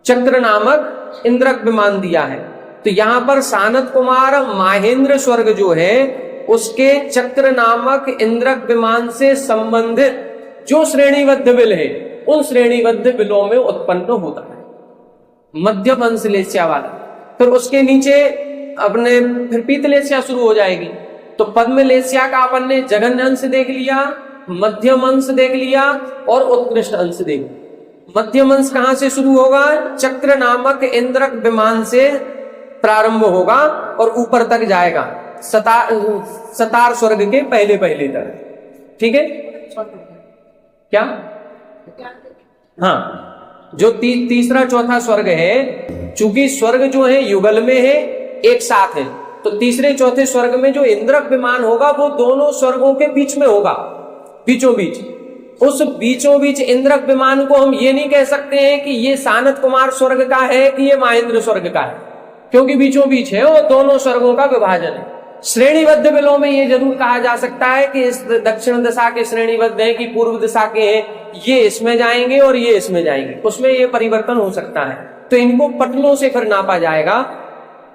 [SPEAKER 1] चक्र नामक इंद्रक विमान दिया है। तो यहां पर सानत कुमार माहेंद्र स्वर्ग जो है उसके चक्र नामक इंद्रक विमान से संबंधित जो श्रेणीबद्ध बिल है उन श्रेणीबद्ध बिलों में उत्पन्न होता है मध्य पंचलेस्या वाला। फिर उसके नीचे अपने फिर पीतलेस्या शुरू हो जाएगी। तो पद्मलेस्या का अपन ने जघन्य अंश देख लिया, मध्यम अंश देख लिया और उत्कृष्ट अंश देख लिया। मध्यम अंश कहां से शुरू होगा? चक्र नामक इंद्रक विमान से प्रारंभ होगा और ऊपर तक जाएगा सतार स्वर्ग के पहले तक। ठीक है। क्या? हाँ, जो तीसरा चौथा स्वर्ग है, चूंकि स्वर्ग जो है युगल में है, एक साथ है, तो तीसरे चौथे स्वर्ग में जो इंद्रक विमान होगा वो दोनों स्वर्गों के बीच में होगा, बीचों बीच। उस बीचों बीच इंद्रक विमान को हम ये नहीं कह सकते हैं कि ये सानत कुमार स्वर्ग का है कि ये माहेंद्र स्वर्ग का है, क्योंकि बीचों बीच है, वो दोनों स्वर्गों का विभाजन है। श्रेणीबद्ध बिलों में ये जरूर कहा जा सकता है कि इस दक्षिण दिशा के श्रेणीबद्ध है कि पूर्व दिशा के हैं, ये इसमें जाएंगे और ये इसमें जाएंगे, उसमें ये परिवर्तन हो सकता है। तो इनको पटलों से फिर नापा जाएगा।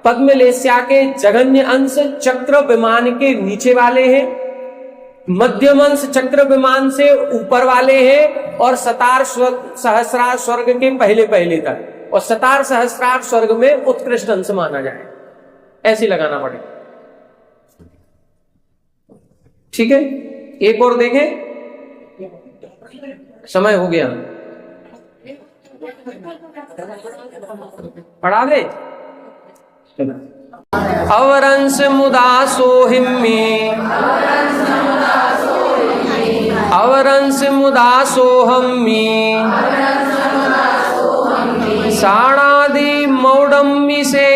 [SPEAKER 1] पद्मलेस्या के जघन्य अंश चक्र विमान के नीचे वाले हैं, मध्यम अंश चक्र विमान से ऊपर वाले हैं, और सतार सहस्रार स्वर्ग के पहले तक, और सतार सहस्रार स्वर्ग में उत्कृष्ट अंश माना जाए। ऐसे लगाना पड़ेगा। ठीक है। एक और देखें, समय हो गया, पढ़ा दे। अवरंश मुदा सोहिम्मी, अवरंश
[SPEAKER 2] अवरंस मुदा सोहम्मी साणादि मौडम्मी से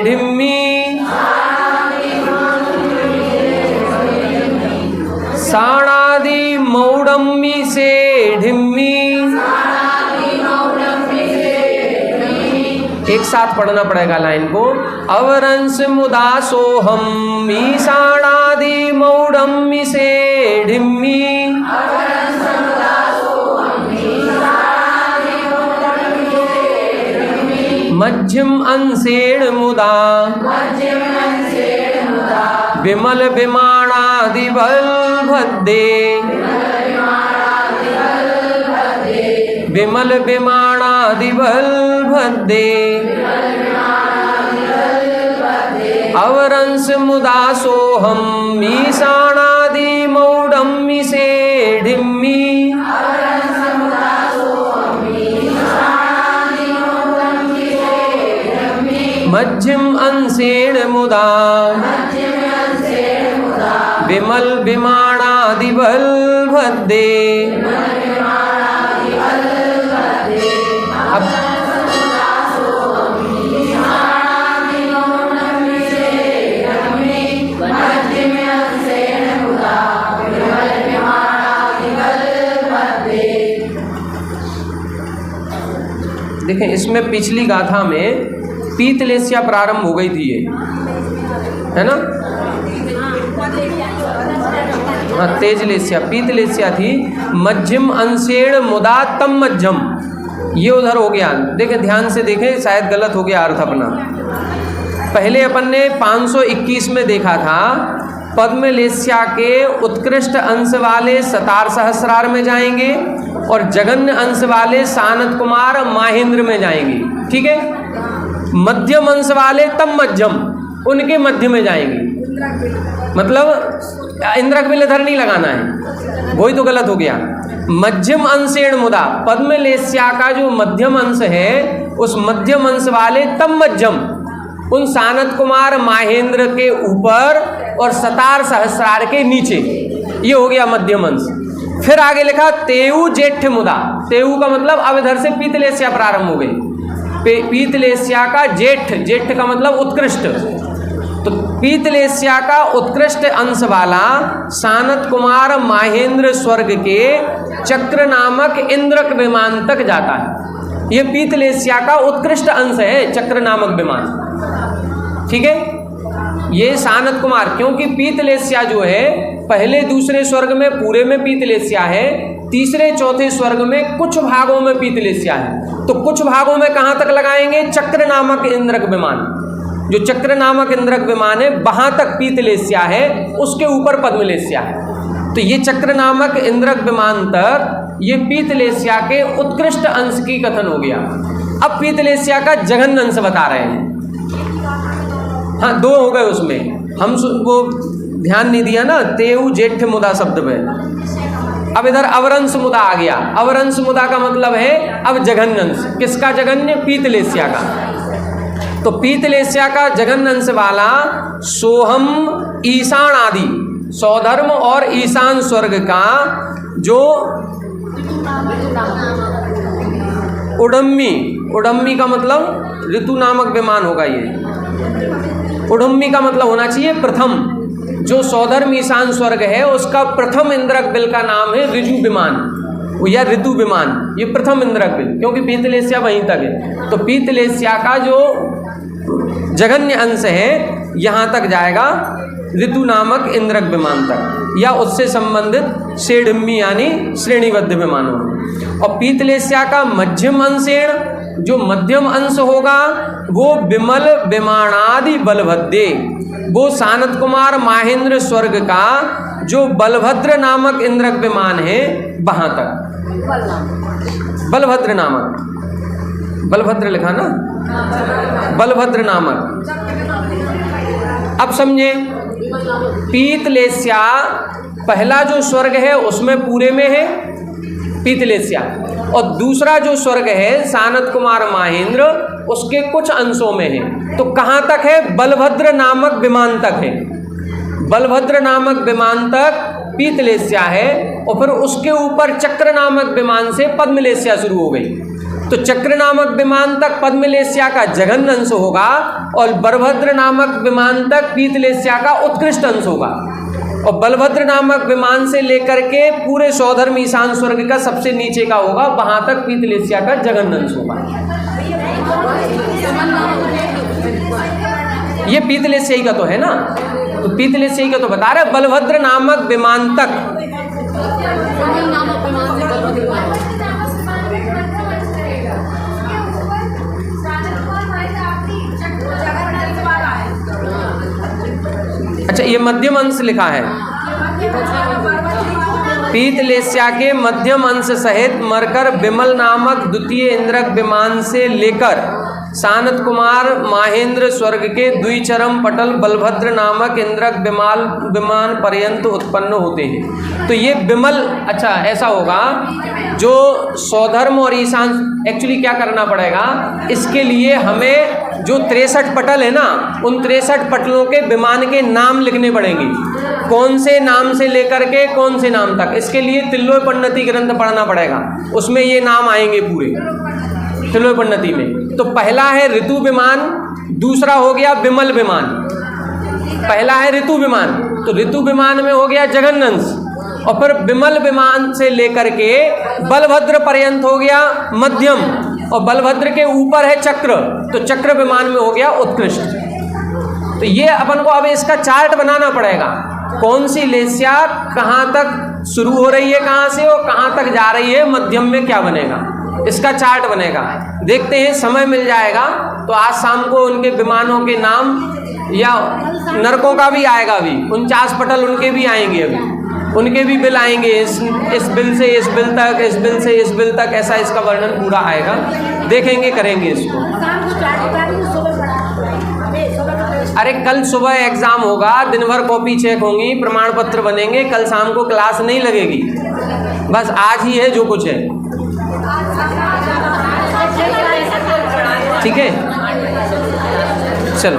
[SPEAKER 2] ढिम्मी साणादि मौडम्मी से ढिम्मी। एक साथ पढ़ना पड़ेगा लाइन को। अवरंस मुदा सोहम ईशाणादि मौडम्मी से ढिम्मी मध्यम अंशेण मुदा विमल विमानादि बलभद्दे विमल विमानादि बलभद्दे अवरंस मुदा सोहम ईशानादि मौडम्मी से ढिम्मी मध्यम अंशेण मुदा विमल विमानादि बलभद्दे। देखें इसमें पिछली गाथा में पीतलेस्या प्रारंभ हो गई थी, ये है ना, हाँ तेजलेस्या पीतलेस्या थी। मध्यम अंशेण मुदा तम मध्यम, ये उधर हो गया। देखें ध्यान से देखें, शायद गलत हो गया अर्थ अपना। पहले अपन ने 521 में देखा था पद्मलेस्या के उत्कृष्ट अंश वाले सतार सहस्रार में जाएंगे और जघन्य अंश वाले सानत कुमार माहेंद्र में जाएंगे, ठीक है। मध्यम अंश वाले तम मध्यम, उनके मध्य में जाएंगे, मतलब इंद्रक बिल इधर नहीं लगाना है, वही तो गलत हो गया। मध्यम अंशेण मुदा, पद्मलेस्या का जो मध्यम अंश है उस मध्यम अंश वाले तम मध्यम उन सानत कुमार माहेंद्र के ऊपर और सतार सहस्रार के नीचे, ये हो गया मध्यम अंश। फिर आगे लिखा तेऊ जेठ मुदा, तेऊ का मतलब अब इधर से पीतलेस्या प्रारंभ हो गई। पीतलेस्या का जेठ, जेठ का मतलब उत्कृष्ट, तो पीतलेस्या का उत्कृष्ट अंश वाला सानत कुमार माहेंद्र स्वर्ग के चक्र नामक इंद्रक विमान तक जाता है। यह पीतलेस्या का उत्कृष्ट अंश है, चक्र नामक विमान, ठीक है। ये सानत कुमार, क्योंकि पीतलेस्या जो है पहले दूसरे स्वर्ग में पूरे में पीतलेस्या है, तीसरे चौथे स्वर्ग में कुछ भागों में पीतलेस्या है, तो कुछ भागों में कहाँ तक लगाएंगे, चक्र नामक इंद्रक विमान, जो चक्र नामक इंद्रक विमान है वहां तक पीतलेस्या है, उसके ऊपर पद्मलेस्या है। तो ये चक्र नामक इंद्रक विमान तक ये पीतलेस्या के उत्कृष्ट अंश की कथन हो गया। अब पीतलेस्या का जघन्य अंश बता रहे हैं। हाँ दो हो गए उसमें, हम वो ध्यान नहीं दिया ना, तेऊ जेठ मुदा शब्द में। अब इधर अवरंश मुदा आ गया। अवरंश मुदा का मतलब है अब जघन्य अंश। किसका जघन्य? पीतलेस्या का। तो पीतलेस्या का जघन्य अंश वाला सोहम ईशान आदि, सौधर्म और ईशान स्वर्ग का जो उडम्मी, उडम्मी का मतलब ऋतु नामक विमान होगा। ये उडम्मी का मतलब होना चाहिए प्रथम, जो सौधर्म ईशान स्वर्ग है उसका प्रथम इंद्रक बिल का नाम है ऋजु विमान या ऋतु विमान। ये प्रथम इंद्रक बिल, क्योंकि पीतलेस्या वहीं तक है। तो पीतलेस्या का जो जघन्य अंश है यहाँ तक जाएगा ऋतु नामक इंद्रक विमान तक, या उससे संबंधित शेडिम्बी यानी श्रेणीबद्ध विमानों। और पीतलेस्या का मध्यम अंशेण, जो मध्यम अंश होगा वो विमल विमानादि बलभद्दे, वो सानत कुमार माहेंद्र स्वर्ग का जो बलभद्र नामक इंद्रक विमान है वहां तक। बलभद्र नामक, बलभद्र लिखा ना, बलभद्र नामक। अब समझे, पीतलेस्या पहला जो स्वर्ग है उसमें पूरे में है पीतलेस्या, और दूसरा जो स्वर्ग है सानत कुमार माहेंद्र उसके कुछ अंशों में है। तो कहाँ तक है? बलभद्र नामक विमान तक है। बलभद्र नामक विमान तक पीतलेस्या है और फिर उसके ऊपर चक्र नामक विमान से पद्मलेस्या शुरू हो गई। तो चक्र नामक विमान तक पद्मलेस्या का जघन्य अंश होगा और बलभद्र नामक विमान तक पीतलेस्या का उत्कृष्ट अंश होगा। और बलभद्र नामक विमान से लेकर के पूरे सौधर्म ईशान स्वर्ग का सबसे नीचे का होगा, वहां तक पीतलेस्या का जघन्य अंश होगा। ये पीतलेस्या का तो है ना, तो पीतलेस्या का तो बता रहे बलभद्र नामक विमान तक। अच्छा, ये मध्यम अंश लिखा है। पीतलेस्या के मध्यम अंश सहित मरकर विमल नामक द्वितीय इंद्रक विमान से लेकर सानत कुमार माहेंद्र स्वर्ग के द्विचरम पटल बलभद्र नामक इंद्रक विमान पर्यंत उत्पन्न होते हैं। तो ये विमल, अच्छा ऐसा होगा, जो सौधर्म और ईशान, एक्चुअली क्या करना पड़ेगा इसके लिए, हमें जो 63 पटल है ना, उन 63 पटलों के विमान के नाम लिखने पड़ेंगे, कौन से नाम से लेकर के कौन से नाम तक। इसके लिए तिल्लोय पंडिती ग्रंथ पढ़ना पड़ेगा, उसमें ये नाम आएंगे पूरे तिल्लोय पंडिती में। तो पहला है ऋतु विमान, दूसरा हो गया विमल विमान। पहला है ऋतु विमान, तो ऋतु विमान में हो गया जघन्य अंश, और फिर विमल विमान से लेकर के बलभद्र पर्यंत हो गया मध्यम, और बलभद्र के ऊपर है चक्र, तो चक्र विमान में हो गया उत्कृष्ट। तो ये अपन को अब इसका चार्ट बनाना पड़ेगा, कौन सी लेस्या कहाँ तक शुरू हो रही है, कहाँ से और कहाँ तक जा रही है, मध्यम में क्या बनेगा, इसका चार्ट बनेगा। देखते हैं, समय मिल जाएगा तो आज शाम को उनके विमानों के नाम, या नरकों का भी आएगा, अभी 49 पटल उनके भी आएंगे, अभी उनके भी बिल आएंगे, इस बिल से इस बिल तक, इस बिल से इस बिल तक, ऐसा इसका वर्णन पूरा आएगा, देखेंगे, करेंगे इसको। अरे कल सुबह एग्जाम होगा, दिन भर कॉपी चेक होंगी, प्रमाण पत्र बनेंगे, कल शाम को क्लास नहीं लगेगी, बस आज ही है जो कुछ है, ठीक है। चलो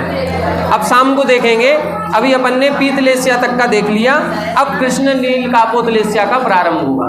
[SPEAKER 2] अब शाम को देखेंगे, अभी अपन ने पीतलेस्या तक का देख लिया, अब कृष्ण नील कापोतलेस्या का प्रारंभ हुआ।